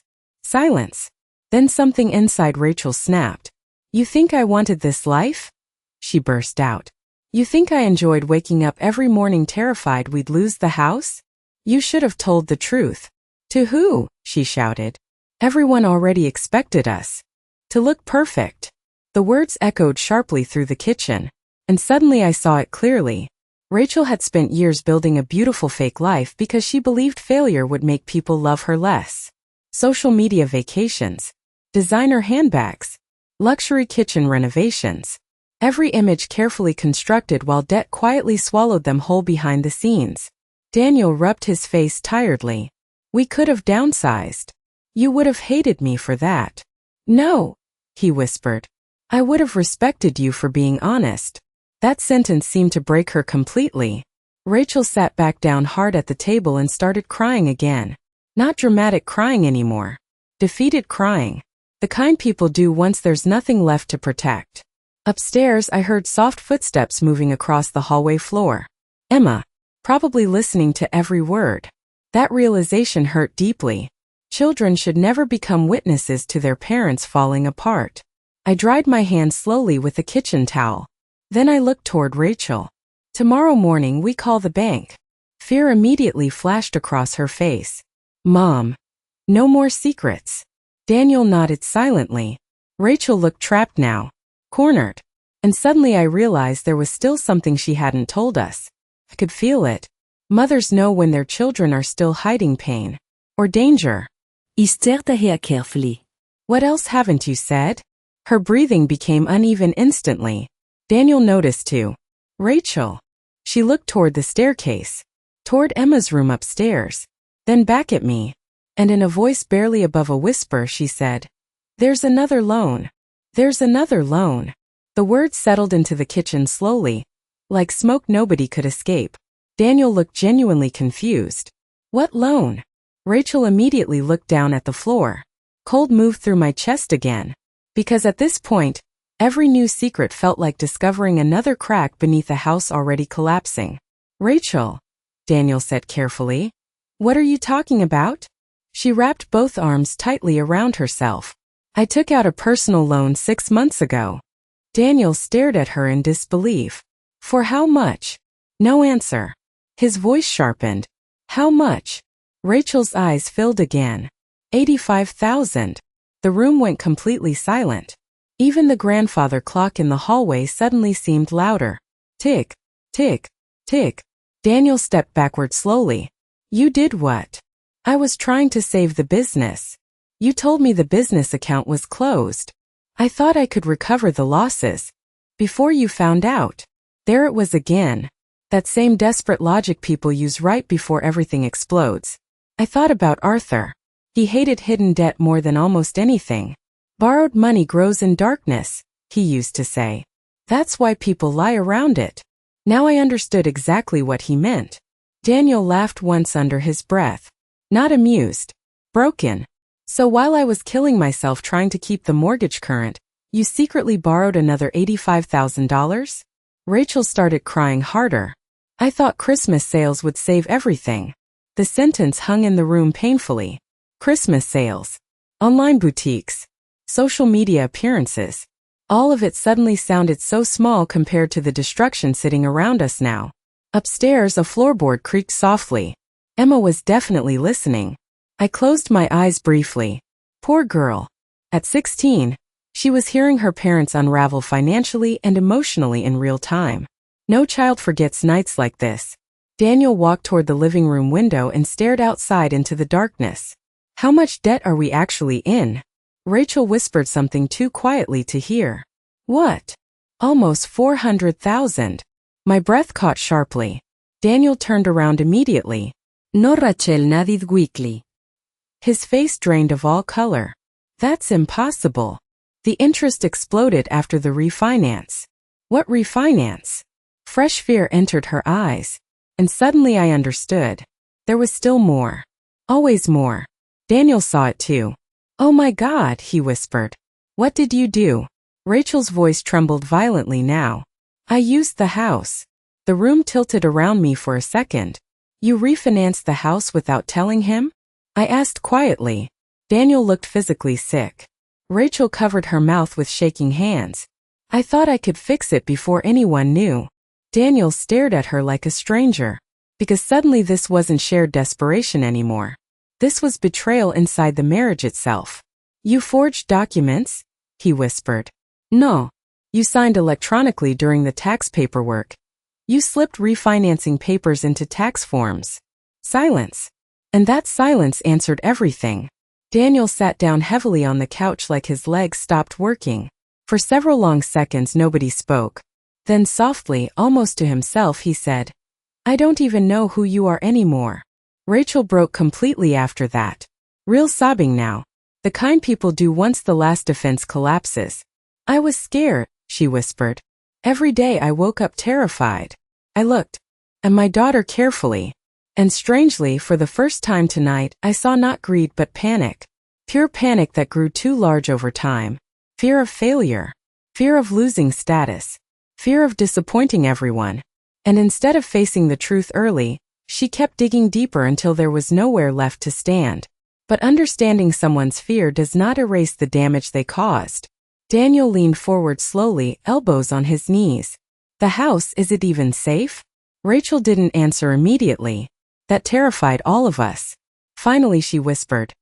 Silence. Then something inside Rachel snapped. You think I wanted this life? She burst out. You think I enjoyed waking up every morning terrified we'd lose the house? You should have told the truth. To who? She shouted. Everyone already expected us to look perfect. The words echoed sharply through the kitchen, and suddenly I saw it clearly. Rachel had spent years building a beautiful fake life because she believed failure would make people love her less. Social media vacations, designer handbags, luxury kitchen renovations. Every image carefully constructed while debt quietly swallowed them whole behind the scenes. Daniel rubbed his face tiredly. We could have downsized. You would have hated me for that. No, he whispered. I would have respected you for being honest. That sentence seemed to break her completely. Rachel sat back down hard at the table and started crying again. Not dramatic crying anymore. Defeated crying. The kind people do once there's nothing left to protect. Upstairs, I heard soft footsteps moving across the hallway floor. Emma, probably listening to every word. That realization hurt deeply. Children should never become witnesses to their parents falling apart. I dried my hands slowly with a kitchen towel. Then I looked toward Rachel. Tomorrow morning we call the bank. Fear immediately flashed across her face. Mom. No more secrets. Daniel nodded silently. Rachel looked trapped now. Cornered. And suddenly I realized there was still something she hadn't told us. I could feel it. Mothers know when their children are still hiding pain. Or danger. He stared at her carefully. What else haven't you said? Her breathing became uneven instantly. Daniel noticed too. Rachel. She looked toward the staircase. Toward Emma's room upstairs. Then back at me. And in a voice barely above a whisper she said, There's another loan. There's another loan. The words settled into the kitchen slowly. Like smoke nobody could escape. Daniel looked genuinely confused. What loan? Rachel immediately looked down at the floor. Cold moved through my chest again. Because at this point, every new secret felt like discovering another crack beneath a house already collapsing. Rachel, Daniel said carefully. What are you talking about? She wrapped both arms tightly around herself. I took out a personal loan 6 months ago. Daniel stared at her in disbelief. For how much? No answer. His voice sharpened. How much? Rachel's eyes filled again. 85,000. The room went completely silent. Even the grandfather clock in the hallway suddenly seemed louder. Tick, tick, tick. Daniel stepped backward slowly. You did what? I was trying to save the business. You told me the business account was closed. I thought I could recover the losses. Before you found out. There it was again. That same desperate logic people use right before everything explodes. I thought about Arthur. He hated hidden debt more than almost anything. Borrowed money grows in darkness, he used to say. That's why people lie around it. Now I understood exactly what he meant. Daniel laughed once under his breath. Not amused. Broken. So while I was killing myself trying to keep the mortgage current, you secretly borrowed another $85,000? Rachel started crying harder. I thought Christmas sales would save everything. The sentence hung in the room painfully. Christmas sales. Online boutiques. Social media appearances. All of it suddenly sounded so small compared to the destruction sitting around us now. Upstairs, a floorboard creaked softly. Emma was definitely listening. I closed my eyes briefly. Poor girl. At 16, she was hearing her parents unravel financially and emotionally in real time. No child forgets nights like this. Daniel walked toward the living room window and stared outside into the darkness. How much debt are we actually in? Rachel whispered something too quietly to hear. What? Almost 400,000. My breath caught sharply. Daniel turned around immediately. No, Rachel nodded weakly. His face drained of all color. That's impossible. The interest exploded after the refinance. What refinance? Fresh fear entered her eyes. And suddenly I understood. There was still more. Always more. Daniel saw it too. Oh my God, he whispered. What did you do? Rachel's voice trembled violently now. I used the house. The room tilted around me for a second. You refinanced the house without telling him? I asked quietly. Daniel looked physically sick. Rachel covered her mouth with shaking hands. I thought I could fix it before anyone knew. Daniel stared at her like a stranger. Because suddenly this wasn't shared desperation anymore. This was betrayal inside the marriage itself. You forged documents? He whispered. No. You signed electronically during the tax paperwork. You slipped refinancing papers into tax forms. Silence. And that silence answered everything. Daniel sat down heavily on the couch like his legs stopped working. For several long seconds nobody spoke. Then softly, almost to himself, he said, I don't even know who you are anymore. Rachel broke completely after that. Real sobbing now. The kind people do once the last defense collapses. I was scared, she whispered. Every day I woke up terrified. I looked at my daughter carefully. And strangely, for the first time tonight, I saw not greed but panic. Pure panic that grew too large over time. Fear of failure. Fear of losing status. Fear of disappointing everyone. And instead of facing the truth early, she kept digging deeper until there was nowhere left to stand. But understanding someone's fear does not erase the damage they caused. Daniel leaned forward slowly, elbows on his knees. The house, is it even safe? Rachel didn't answer immediately. That terrified all of us. Finally she whispered,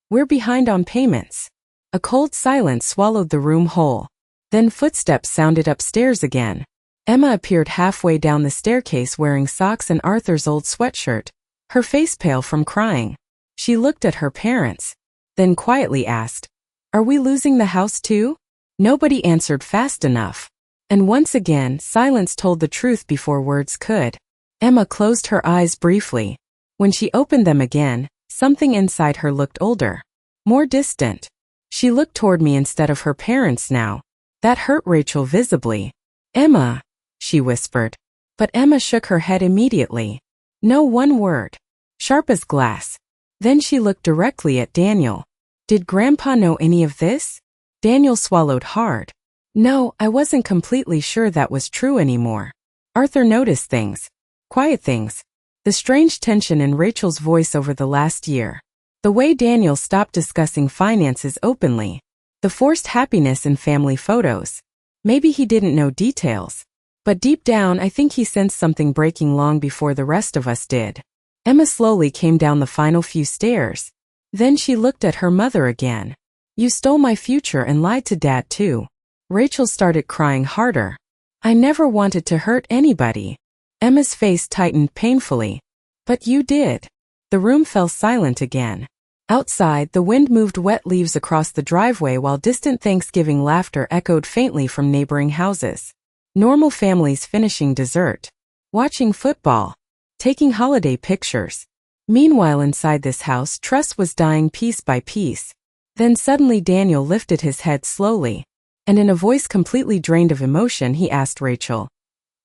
We're behind on payments. A cold silence swallowed the room whole. Then footsteps sounded upstairs again. Emma appeared halfway down the staircase wearing socks and Arthur's old sweatshirt, her face pale from crying. She looked at her parents, then quietly asked, Are we losing the house too? Nobody answered fast enough. And once again, silence told the truth before words could. Emma closed her eyes briefly. When she opened them again, something inside her looked older, more distant. She looked toward me instead of her parents now. That hurt Rachel visibly. Emma, she whispered. But Emma shook her head immediately. No one word. Sharp as glass. Then she looked directly at Daniel. Did Grandpa know any of this? Daniel swallowed hard. No, I wasn't completely sure that was true anymore. Arthur noticed things. Quiet things. The strange tension in Rachel's voice over the last year. The way Daniel stopped discussing finances openly. The forced happiness in family photos. Maybe he didn't know details. But deep down I think he sensed something breaking long before the rest of us did. Emma slowly came down the final few stairs. Then she looked at her mother again. You stole my future and lied to Dad too. Rachel started crying harder. I never wanted to hurt anybody. Emma's face tightened painfully. But you did. The room fell silent again. Outside, the wind moved wet leaves across the driveway while distant Thanksgiving laughter echoed faintly from neighboring houses. Normal families finishing dessert. Watching football. Taking holiday pictures. Meanwhile inside this house, trust was dying piece by piece. Then suddenly Daniel lifted his head slowly. And in a voice completely drained of emotion he asked Rachel,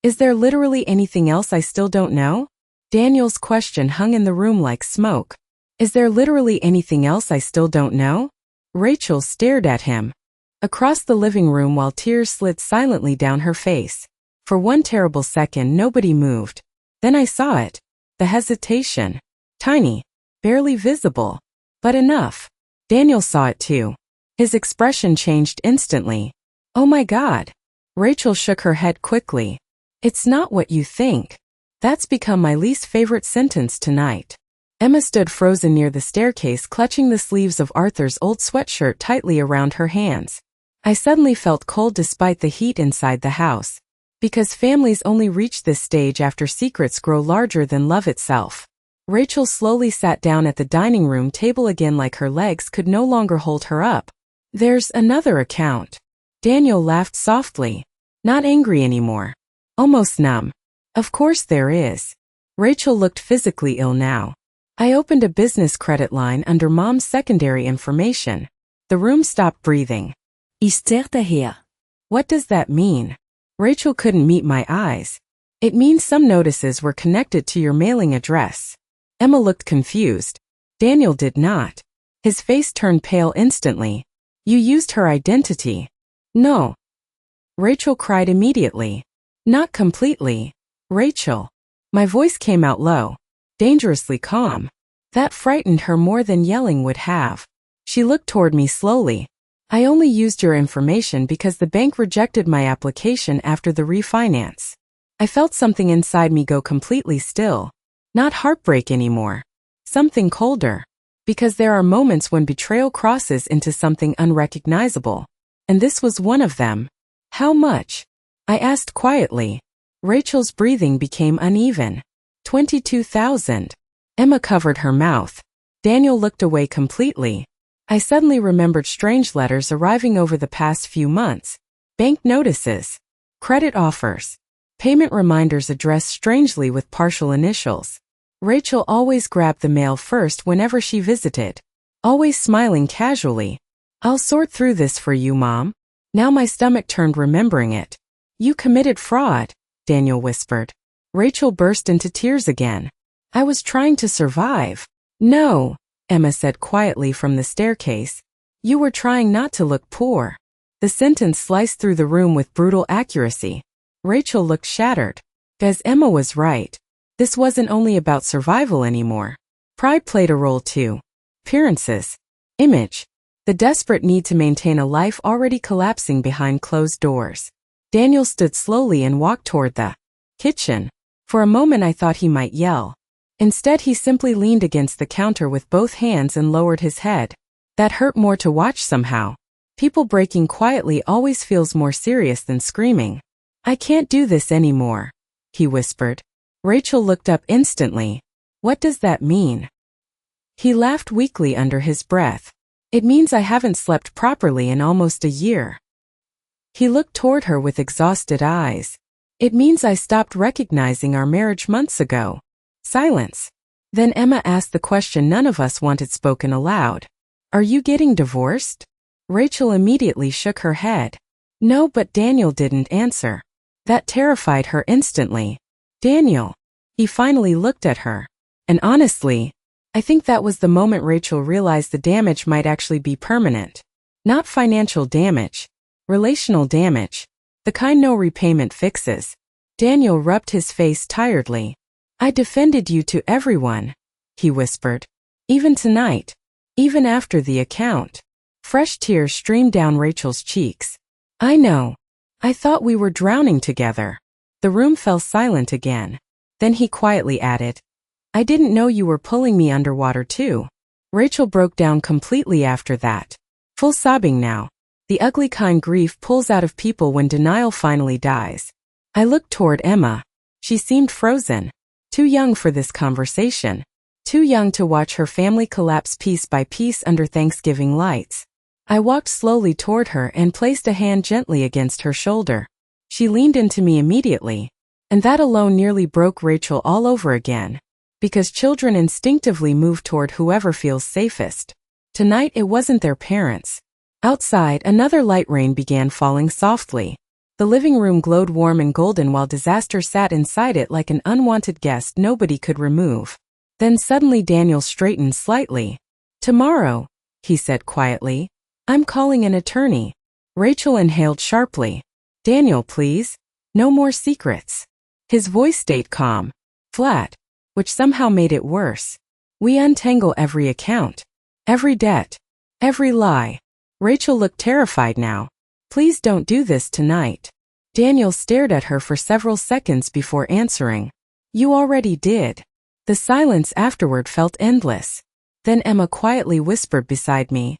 Is there literally anything else I still don't know? Daniel's question hung in the room like smoke. Is there literally anything else I still don't know? Rachel stared at him. Across the living room while tears slid silently down her face. For one terrible second nobody moved. Then I saw it. The hesitation. Tiny. Barely visible. But enough. Daniel saw it too. His expression changed instantly. Oh my God. Rachel shook her head quickly. It's not what you think. That's become my least favorite sentence tonight. Emma stood frozen near the staircase clutching the sleeves of Arthur's old sweatshirt tightly around her hands. I suddenly felt cold despite the heat inside the house. Because families only reach this stage after secrets grow larger than love itself. Rachel slowly sat down at the dining room table again like her legs could no longer hold her up. There's another account. Daniel laughed softly. Not angry anymore. Almost numb. Of course there is. Rachel looked physically ill now. I opened a business credit line under Mom's secondary information. The room stopped breathing. Ister daher. What does that mean? Rachel couldn't meet my eyes. It means some notices were connected to your mailing address. Emma looked confused. Daniel did not. His face turned pale instantly. You used her identity. No. Rachel cried immediately. Not completely. Rachel. My voice came out low. Dangerously calm. That frightened her more than yelling would have. She looked toward me slowly. I only used your information because the bank rejected my application after the refinance. I felt something inside me go completely still. Not heartbreak anymore. Something colder. Because there are moments when betrayal crosses into something unrecognizable. And this was one of them. How much? I asked quietly. Rachel's breathing became uneven. 22,000. Emma covered her mouth. Daniel looked away completely. I suddenly remembered strange letters arriving over the past few months. Bank notices. Credit offers. Payment reminders addressed strangely with partial initials. Rachel always grabbed the mail first whenever she visited. Always smiling casually. I'll sort through this for you, Mom. Now my stomach turned remembering it. You committed fraud, Daniel whispered. Rachel burst into tears again. I was trying to survive. No, Emma said quietly from the staircase. You were trying not to look poor. The sentence sliced through the room with brutal accuracy. Rachel looked shattered. As Emma was right. This wasn't only about survival anymore. Pride played a role too. Appearances. Image. The desperate need to maintain a life already collapsing behind closed doors. Daniel stood slowly and walked toward the kitchen. For a moment I thought he might yell. Instead he simply leaned against the counter with both hands and lowered his head. That hurt more to watch somehow. People breaking quietly always feels more serious than screaming. I can't do this anymore, he whispered. Rachel looked up instantly. What does that mean? He laughed weakly under his breath. It means I haven't slept properly in almost a year. He looked toward her with exhausted eyes. It means I stopped recognizing our marriage months ago. Silence. Then Emma asked the question none of us wanted spoken aloud. Are you getting divorced? Rachel immediately shook her head. No, but Daniel didn't answer. That terrified her instantly. Daniel. He finally looked at her. And honestly, I think that was the moment Rachel realized the damage might actually be permanent. Not financial damage. Relational damage. The kind no repayment fixes. Daniel rubbed his face tiredly. I defended you to everyone, he whispered. Even tonight. Even after the account. Fresh tears streamed down Rachel's cheeks. I know. I thought we were drowning together. The room fell silent again. Then he quietly added, I didn't know you were pulling me underwater too. Rachel broke down completely after that. Full sobbing now. The ugly kind grief pulls out of people when denial finally dies. I looked toward Emma. She seemed frozen. Too young for this conversation. Too young to watch her family collapse piece by piece under Thanksgiving lights. I walked slowly toward her and placed a hand gently against her shoulder. She leaned into me immediately. And that alone nearly broke Rachel all over again. Because children instinctively move toward whoever feels safest. Tonight it wasn't their parents. Outside, another light rain began falling softly. The living room glowed warm and golden while disaster sat inside it like an unwanted guest nobody could remove. Then suddenly Daniel straightened slightly. Tomorrow, he said quietly, I'm calling an attorney. Rachel inhaled sharply. Daniel, please. No more secrets. His voice stayed calm. Flat. Which somehow made it worse. We untangle every account. Every debt. Every lie. Rachel looked terrified now. Please don't do this tonight. Daniel stared at her for several seconds before answering. You already did. The silence afterward felt endless. Then Emma quietly whispered beside me.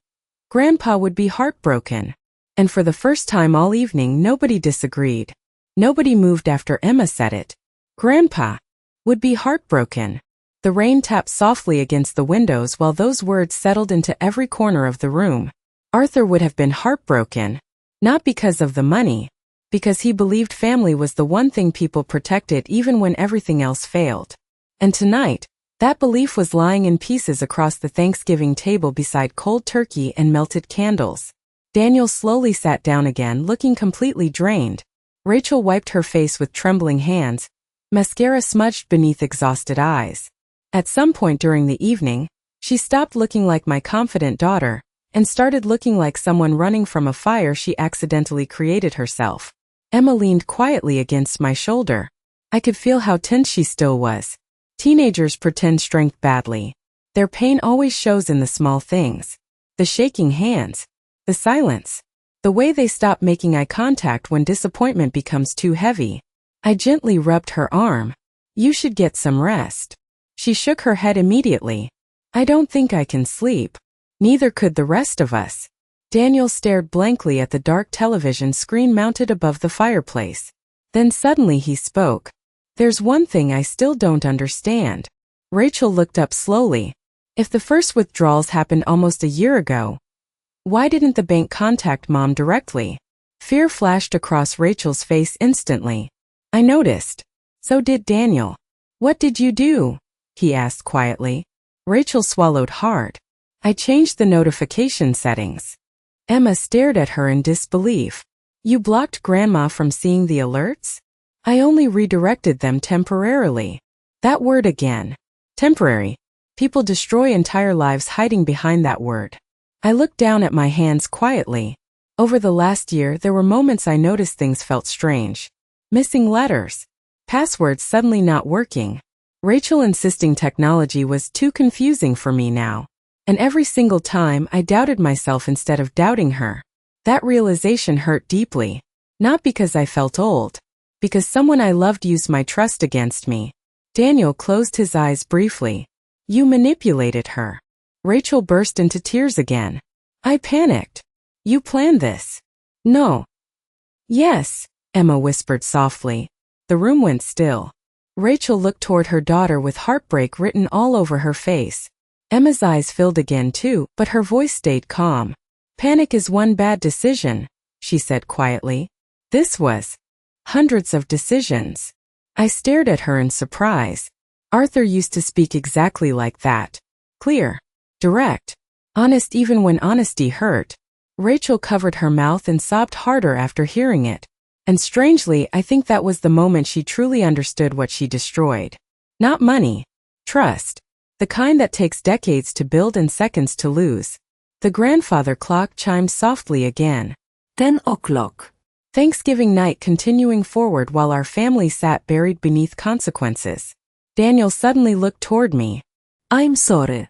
Grandpa would be heartbroken. And for the first time all evening nobody disagreed. Nobody moved after Emma said it. Grandpa would be heartbroken. The rain tapped softly against the windows while those words settled into every corner of the room. Arthur would have been heartbroken. Not because of the money. Because he believed family was the one thing people protected even when everything else failed. And tonight, that belief was lying in pieces across the Thanksgiving table beside cold turkey and melted candles. Daniel slowly sat down again, looking completely drained. Rachel wiped her face with trembling hands, mascara smudged beneath exhausted eyes. At some point during the evening, she stopped looking like my confident daughter and started looking like someone running from a fire she accidentally created herself. Emma leaned quietly against my shoulder. I could feel how tense she still was. Teenagers pretend strength badly. Their pain always shows in the small things. The shaking hands. The silence. The way they stop making eye contact when disappointment becomes too heavy. I gently rubbed her arm. You should get some rest. She shook her head immediately. I don't think I can sleep. Neither could the rest of us. Daniel stared blankly at the dark television screen mounted above the fireplace. Then suddenly he spoke. There's one thing I still don't understand. Rachel looked up slowly. If the first withdrawals happened almost a year ago, why didn't the bank contact Mom directly? Fear flashed across Rachel's face instantly. I noticed. So did Daniel. What did you do? He asked quietly. Rachel swallowed hard. I changed the notification settings. Emma stared at her in disbelief. You blocked Grandma from seeing the alerts? I only redirected them temporarily. That word again. Temporary. People destroy entire lives hiding behind that word. I looked down at my hands quietly. Over the last year, there were moments I noticed things felt strange. Missing letters. Passwords suddenly not working. Rachel insisting technology was too confusing for me now. And every single time, I doubted myself instead of doubting her. That realization hurt deeply. Not because I felt old. Because someone I loved used my trust against me. Daniel closed his eyes briefly. You manipulated her. Rachel burst into tears again. I panicked. You planned this. No. Yes, Emma whispered softly. The room went still. Rachel looked toward her daughter with heartbreak written all over her face. Emma's eyes filled again too, but her voice stayed calm. Panic is one bad decision, she said quietly. This was hundreds of decisions. I stared at her in surprise. Arthur used to speak exactly like that. Clear. Direct. Honest even when honesty hurt. Rachel covered her mouth and sobbed harder after hearing it. And strangely, I think that was the moment she truly understood what she destroyed. Not money. Trust. The kind that takes decades to build and seconds to lose. The grandfather clock chimed softly again. 10 o'clock. Thanksgiving night continuing forward while our family sat buried beneath consequences. Daniel suddenly looked toward me. I'm sorry.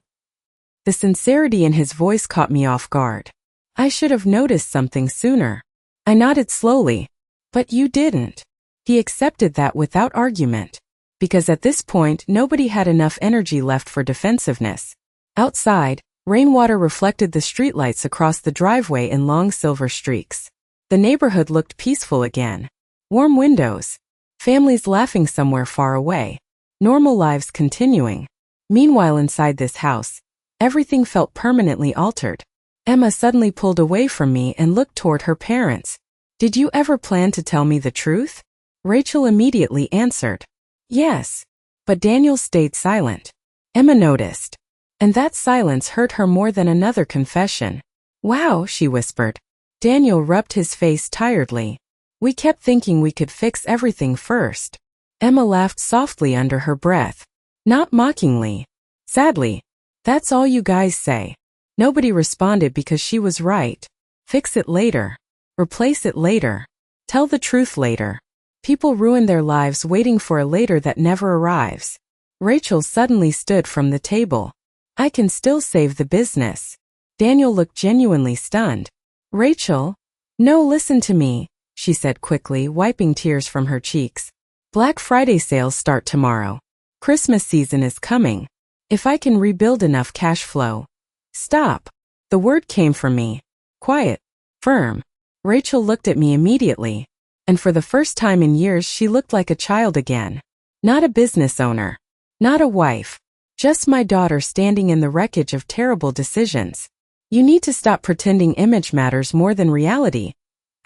The sincerity in his voice caught me off guard. I should have noticed something sooner. I nodded slowly. But you didn't. He accepted that without argument. Because at this point, nobody had enough energy left for defensiveness. Outside, rainwater reflected the streetlights across the driveway in long silver streaks. The neighborhood looked peaceful again. Warm windows. Families laughing somewhere far away. Normal lives continuing. Meanwhile, inside this house, everything felt permanently altered. Emma suddenly pulled away from me and looked toward her parents. Did you ever plan to tell me the truth? Rachel immediately answered. Yes. But Daniel stayed silent. Emma noticed. And that silence hurt her more than another confession. Wow, she whispered. Daniel rubbed his face tiredly. We kept thinking we could fix everything first. Emma laughed softly under her breath. Not mockingly. Sadly. That's all you guys say. Nobody responded because she was right. Fix it later. Replace it later. Tell the truth later. People ruin their lives waiting for a later that never arrives. Rachel suddenly stood from the table. I can still save the business. Daniel looked genuinely stunned. Rachel? No, listen to me, she said quickly, wiping tears from her cheeks. Black Friday sales start tomorrow. Christmas season is coming. If I can rebuild enough cash flow. Stop. The word came from me. Quiet. Firm. Rachel looked at me immediately. And for the first time in years she looked like a child again. Not a business owner. Not a wife. Just my daughter standing in the wreckage of terrible decisions. You need to stop pretending image matters more than reality,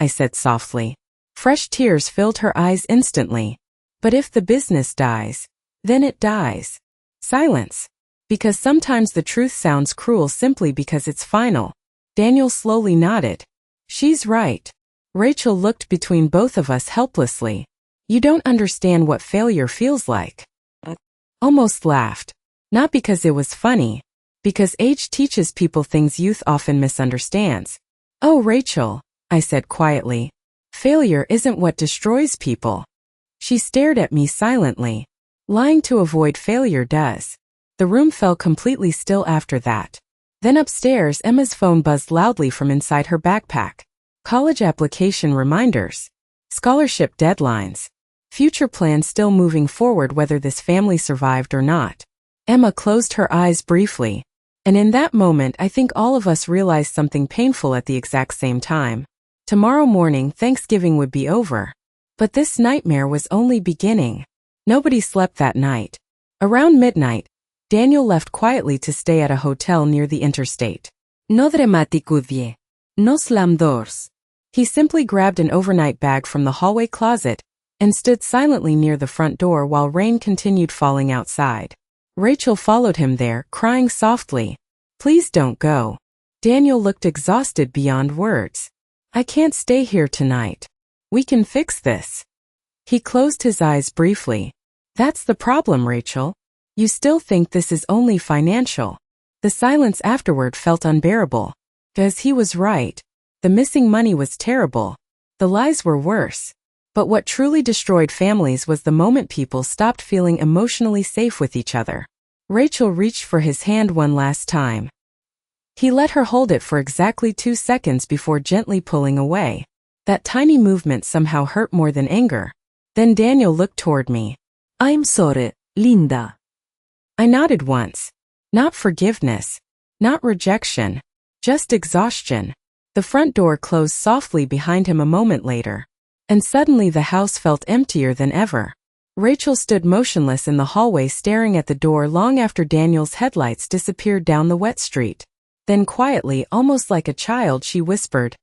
I said softly. Fresh tears filled her eyes instantly. But if the business dies, then it dies. Silence. Because sometimes the truth sounds cruel simply because it's final. Daniel slowly nodded. She's right. Rachel looked between both of us helplessly. You don't understand what failure feels like. Almost laughed. Not because it was funny. Because age teaches people things youth often misunderstands. Oh, Rachel, I said quietly. Failure isn't what destroys people. She stared at me silently. Lying to avoid failure does. The room fell completely still after that. Then upstairs, Emma's phone buzzed loudly from inside her backpack. College application reminders. Scholarship deadlines. Future plans still moving forward whether this family survived or not. Emma closed her eyes briefly. And in that moment I think all of us realized something painful at the exact same time. Tomorrow morning Thanksgiving would be over. But this nightmare was only beginning. Nobody slept that night. Around midnight, Daniel left quietly to stay at a hotel near the interstate. No dramaticudie. No slam doors. He simply grabbed an overnight bag from the hallway closet and stood silently near the front door while rain continued falling outside. Rachel followed him there, crying softly, "Please don't go." Daniel looked exhausted beyond words. "I can't stay here tonight. We can fix this." He closed his eyes briefly. "That's the problem, Rachel. You still think this is only financial." The silence afterward felt unbearable. Because he was right. The missing money was terrible. The lies were worse. But what truly destroyed families was the moment people stopped feeling emotionally safe with each other. Rachel reached for his hand one last time. He let her hold it for exactly 2 seconds before gently pulling away. That tiny movement somehow hurt more than anger. Then Daniel looked toward me. I'm sorry, Linda. I nodded once. Not forgiveness. Not rejection. Just exhaustion. The front door closed softly behind him a moment later. And suddenly the house felt emptier than ever. Rachel stood motionless in the hallway staring at the door long after Daniel's headlights disappeared down the wet street. Then quietly, almost like a child, she whispered,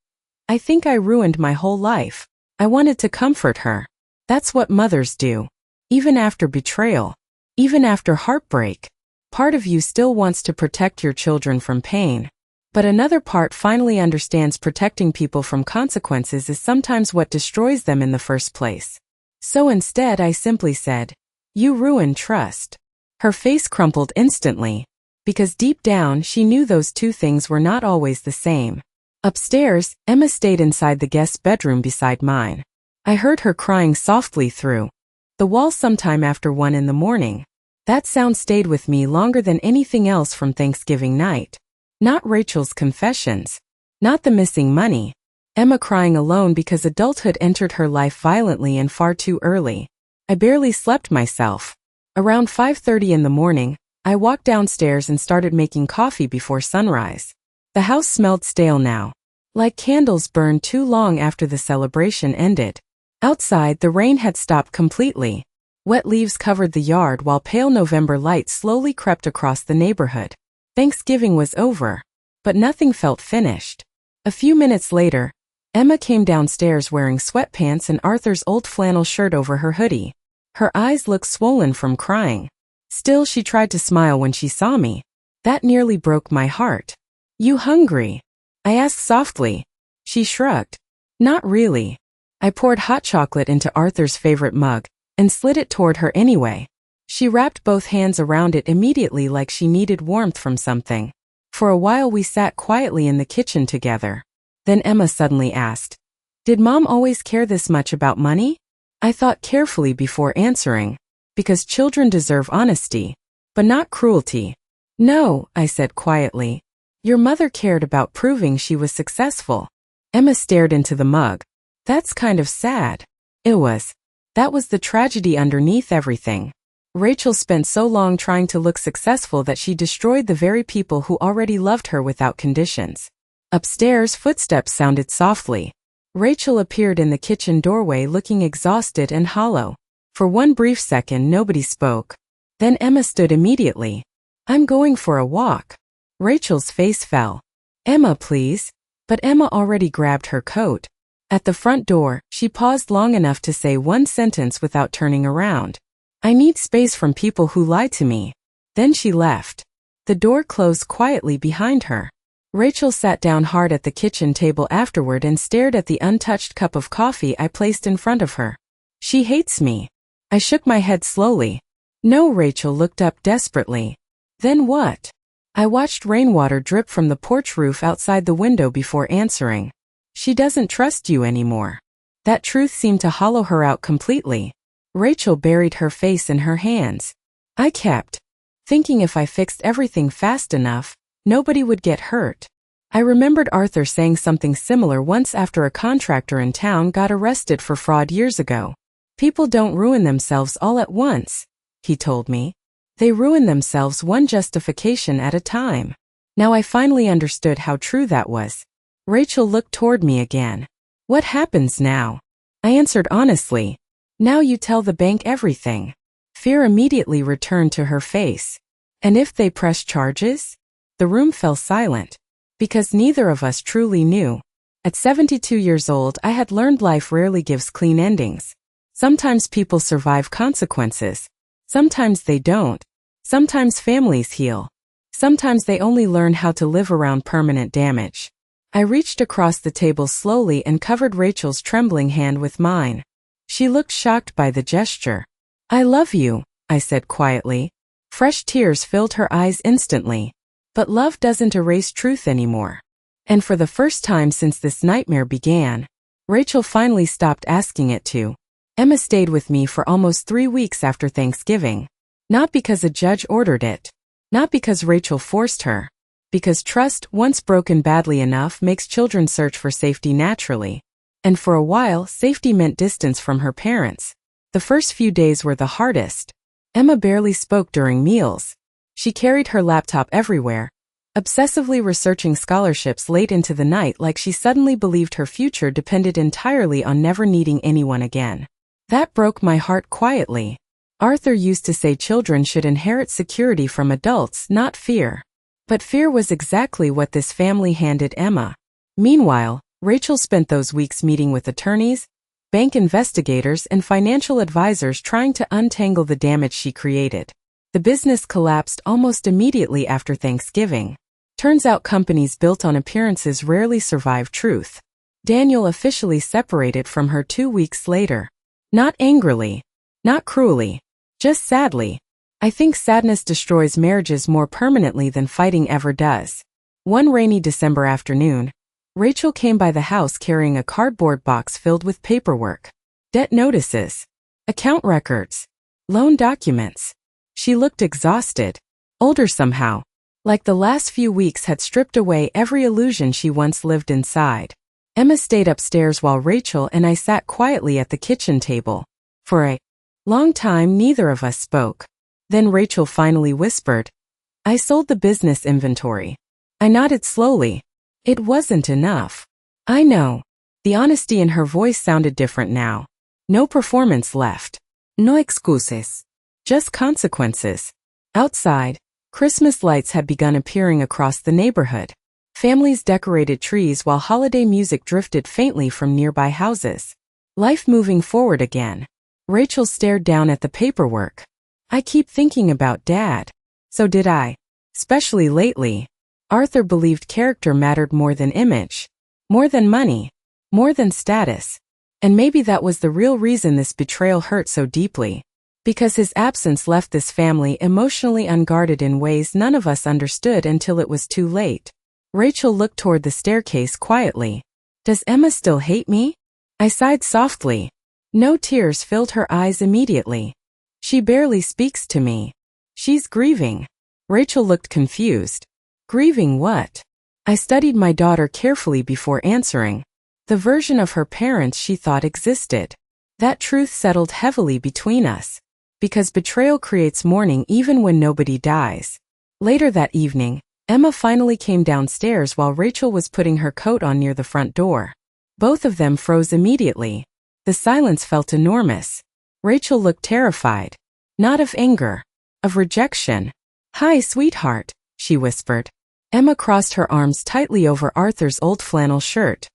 "I think I ruined my whole life." I wanted to comfort her. That's what mothers do. Even after betrayal. Even after heartbreak. Part of you still wants to protect your children from pain. But another part finally understands protecting people from consequences is sometimes what destroys them in the first place. So instead I simply said, "You ruined trust." Her face crumpled instantly. Because deep down she knew those two things were not always the same. Upstairs, Emma stayed inside the guest's bedroom beside mine. I heard her crying softly through the wall sometime after 1 in the morning. That sound stayed with me longer than anything else from Thanksgiving night. Not Rachel's confessions. Not the missing money. Emma crying alone because adulthood entered her life violently and far too early. I barely slept myself. Around 5:30 in the morning, I walked downstairs and started making coffee before sunrise. The house smelled stale now. Like candles burned too long after the celebration ended. Outside, the rain had stopped completely. Wet leaves covered the yard while pale November light slowly crept across the neighborhood. Thanksgiving was over. But nothing felt finished. A few minutes later, Emma came downstairs wearing sweatpants and Arthur's old flannel shirt over her hoodie. Her eyes looked swollen from crying. Still, she tried to smile when she saw me. That nearly broke my heart. "You hungry?" I asked softly. She shrugged. "Not really." I poured hot chocolate into Arthur's favorite mug and slid it toward her anyway. She wrapped both hands around it immediately like she needed warmth from something. For a while we sat quietly in the kitchen together. Then Emma suddenly asked, "Did Mom always care this much about money?" I thought carefully before answering. Because children deserve honesty, but not cruelty. "No," I said quietly. "Your mother cared about proving she was successful." Emma stared into the mug. "That's kind of sad." It was. That was the tragedy underneath everything. Rachel spent so long trying to look successful that she destroyed the very people who already loved her without conditions. Upstairs, footsteps sounded softly. Rachel appeared in the kitchen doorway looking exhausted and hollow. For one brief second, nobody spoke. Then Emma stood immediately. "I'm going for a walk." Rachel's face fell. "Emma, please." But Emma already grabbed her coat. At the front door, she paused long enough to say one sentence without turning around. "I need space from people who lie to me." Then she left. The door closed quietly behind her. Rachel sat down hard at the kitchen table afterward and stared at the untouched cup of coffee I placed in front of her. "She hates me." I shook my head slowly. "No." Rachel looked up desperately. "Then what?" I watched rainwater drip from the porch roof outside the window before answering. "She doesn't trust you anymore." That truth seemed to hollow her out completely. Rachel buried her face in her hands. I kept thinking if I fixed everything fast enough, Nobody would get hurt. I remembered Arthur saying something similar once after a contractor in town got arrested for fraud years ago. People don't ruin themselves all at once, he told me. They ruin themselves one justification at a time. Now I finally understood how true that was. Rachel looked toward me again. What happens now? I answered honestly. Now you tell the bank everything. Fear immediately returned to her face. And if they press charges? The room fell silent. Because neither of us truly knew. At 72 years old, I had learned life rarely gives clean endings. Sometimes people survive consequences. Sometimes they don't. Sometimes families heal. Sometimes they only learn how to live around permanent damage. I reached across the table slowly and covered Rachel's trembling hand with mine. She looked shocked by the gesture. I love you, I said quietly. Fresh tears filled her eyes instantly. But love doesn't erase truth anymore. And for the first time since this nightmare began, Rachel finally stopped asking it to. Emma stayed with me for almost 3 weeks after Thanksgiving. Not because a judge ordered it. Not because Rachel forced her. Because trust, once broken badly enough, makes children search for safety naturally. And for a while, safety meant distance from her parents. The first few days were the hardest. Emma barely spoke during meals. She carried her laptop everywhere, obsessively researching scholarships late into the night like she suddenly believed her future depended entirely on never needing anyone again. That broke my heart quietly. Arthur used to say children should inherit security from adults, not fear. But fear was exactly what this family handed Emma. Meanwhile, Rachel spent those weeks meeting with attorneys, bank investigators, and financial advisors trying to untangle the damage she created. The business collapsed almost immediately after Thanksgiving. Turns out companies built on appearances rarely survive truth. Daniel officially separated from her 2 weeks later. Not angrily. Not cruelly. Just sadly. I think sadness destroys marriages more permanently than fighting ever does. One rainy December afternoon, Rachel came by the house carrying a cardboard box filled with paperwork. Debt notices. Account records. Loan documents. She looked exhausted. Older somehow. Like the last few weeks had stripped away every illusion she once lived inside. Emma stayed upstairs while Rachel and I sat quietly at the kitchen table. For a long time neither of us spoke. Then Rachel finally whispered, I sold the business inventory. I nodded slowly. It wasn't enough. I know. The honesty in her voice sounded different now. No performance left. No excuses. Just consequences. Outside, Christmas lights had begun appearing across the neighborhood. Families decorated trees while holiday music drifted faintly from nearby houses. Life moving forward again. Rachel stared down at the paperwork. I keep thinking about Dad. So did I. Especially lately. Arthur believed character mattered more than image. More than money. More than status. And maybe that was the real reason this betrayal hurt so deeply. Because his absence left this family emotionally unguarded in ways none of us understood until it was too late. Rachel looked toward the staircase quietly. Does Emma still hate me? I sighed softly. No tears filled her eyes immediately. She barely speaks to me. She's grieving. Rachel looked confused. Grieving what? I studied my daughter carefully before answering. The version of her parents she thought existed. That truth settled heavily between us. Because betrayal creates mourning even when nobody dies. Later that evening, Emma finally came downstairs while Rachel was putting her coat on near the front door. Both of them froze immediately. The silence felt enormous. Rachel looked terrified. Not of anger. Of rejection. Hi, sweetheart, she whispered. Emma crossed her arms tightly over Arthur's old flannel shirt.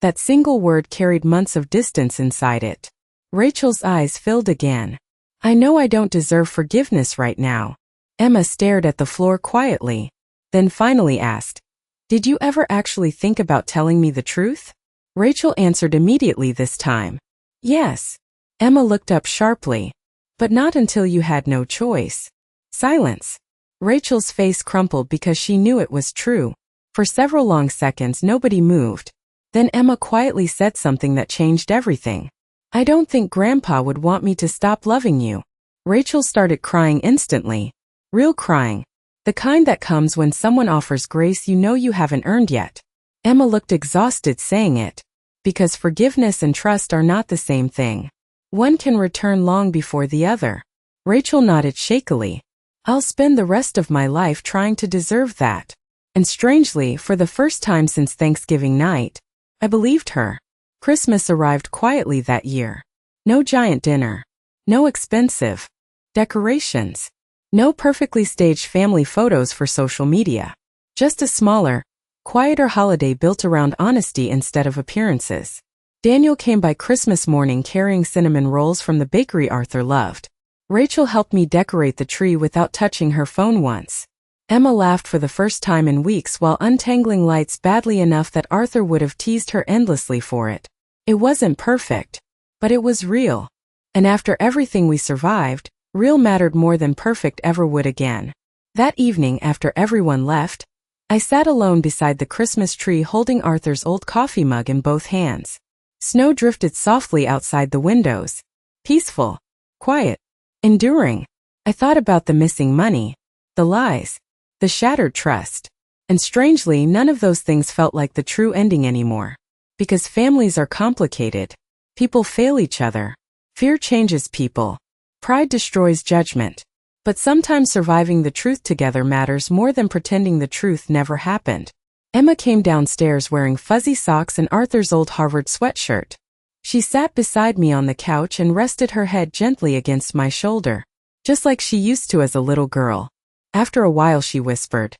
That single word carried months of distance inside it. Rachel's eyes filled again. I know I don't deserve forgiveness right now. Emma stared at the floor quietly. Then finally asked, Did you ever actually think about telling me the truth? Rachel answered immediately this time. Yes. Emma looked up sharply. But not until you had no choice. Silence. Rachel's face crumpled because she knew it was true. For several long seconds nobody moved. Then Emma quietly said something that changed everything. I don't think Grandpa would want me to stop loving you. Rachel started crying instantly. Real crying. The kind that comes when someone offers grace you know you haven't earned yet. Emma looked exhausted saying it. Because forgiveness and trust are not the same thing. One can return long before the other. Rachel nodded shakily. I'll spend the rest of my life trying to deserve that. And strangely, for the first time since Thanksgiving night, I believed her. Christmas arrived quietly that year. No giant dinner. No expensive decorations. No perfectly staged family photos for social media. Just a smaller, quieter holiday built around honesty instead of appearances. Daniel came by Christmas morning carrying cinnamon rolls from the bakery Arthur loved. Rachel helped me decorate the tree without touching her phone once. Emma laughed for the first time in weeks while untangling lights badly enough that Arthur would have teased her endlessly for it. It wasn't perfect, but it was real. And after everything we survived, real mattered more than perfect ever would again. That evening, after everyone left, I sat alone beside the Christmas tree holding Arthur's old coffee mug in both hands. Snow drifted softly outside the windows. Peaceful. Quiet. Enduring. I thought about the missing money, the lies, the shattered trust. And strangely, none of those things felt like the true ending anymore. Because families are complicated. People fail each other. Fear changes people. Pride destroys judgment. But sometimes surviving the truth together matters more than pretending the truth never happened. Emma came downstairs wearing fuzzy socks and Arthur's old Harvard sweatshirt. She sat beside me on the couch and rested her head gently against my shoulder, just like she used to as a little girl. After a while she whispered,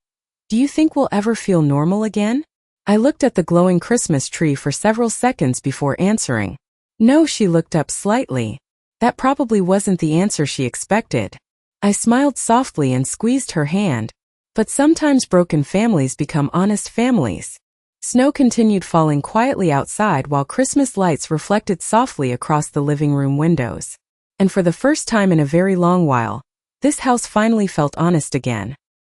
"Do you think we'll ever feel normal again?" I looked at the glowing Christmas tree for several seconds before answering. No, she looked up slightly. That probably wasn't the answer she expected. I smiled softly and squeezed her hand. But sometimes broken families become honest families. Snow continued falling quietly outside while Christmas lights reflected softly across the living room windows. And for the first time in a very long while, this house finally felt honest again.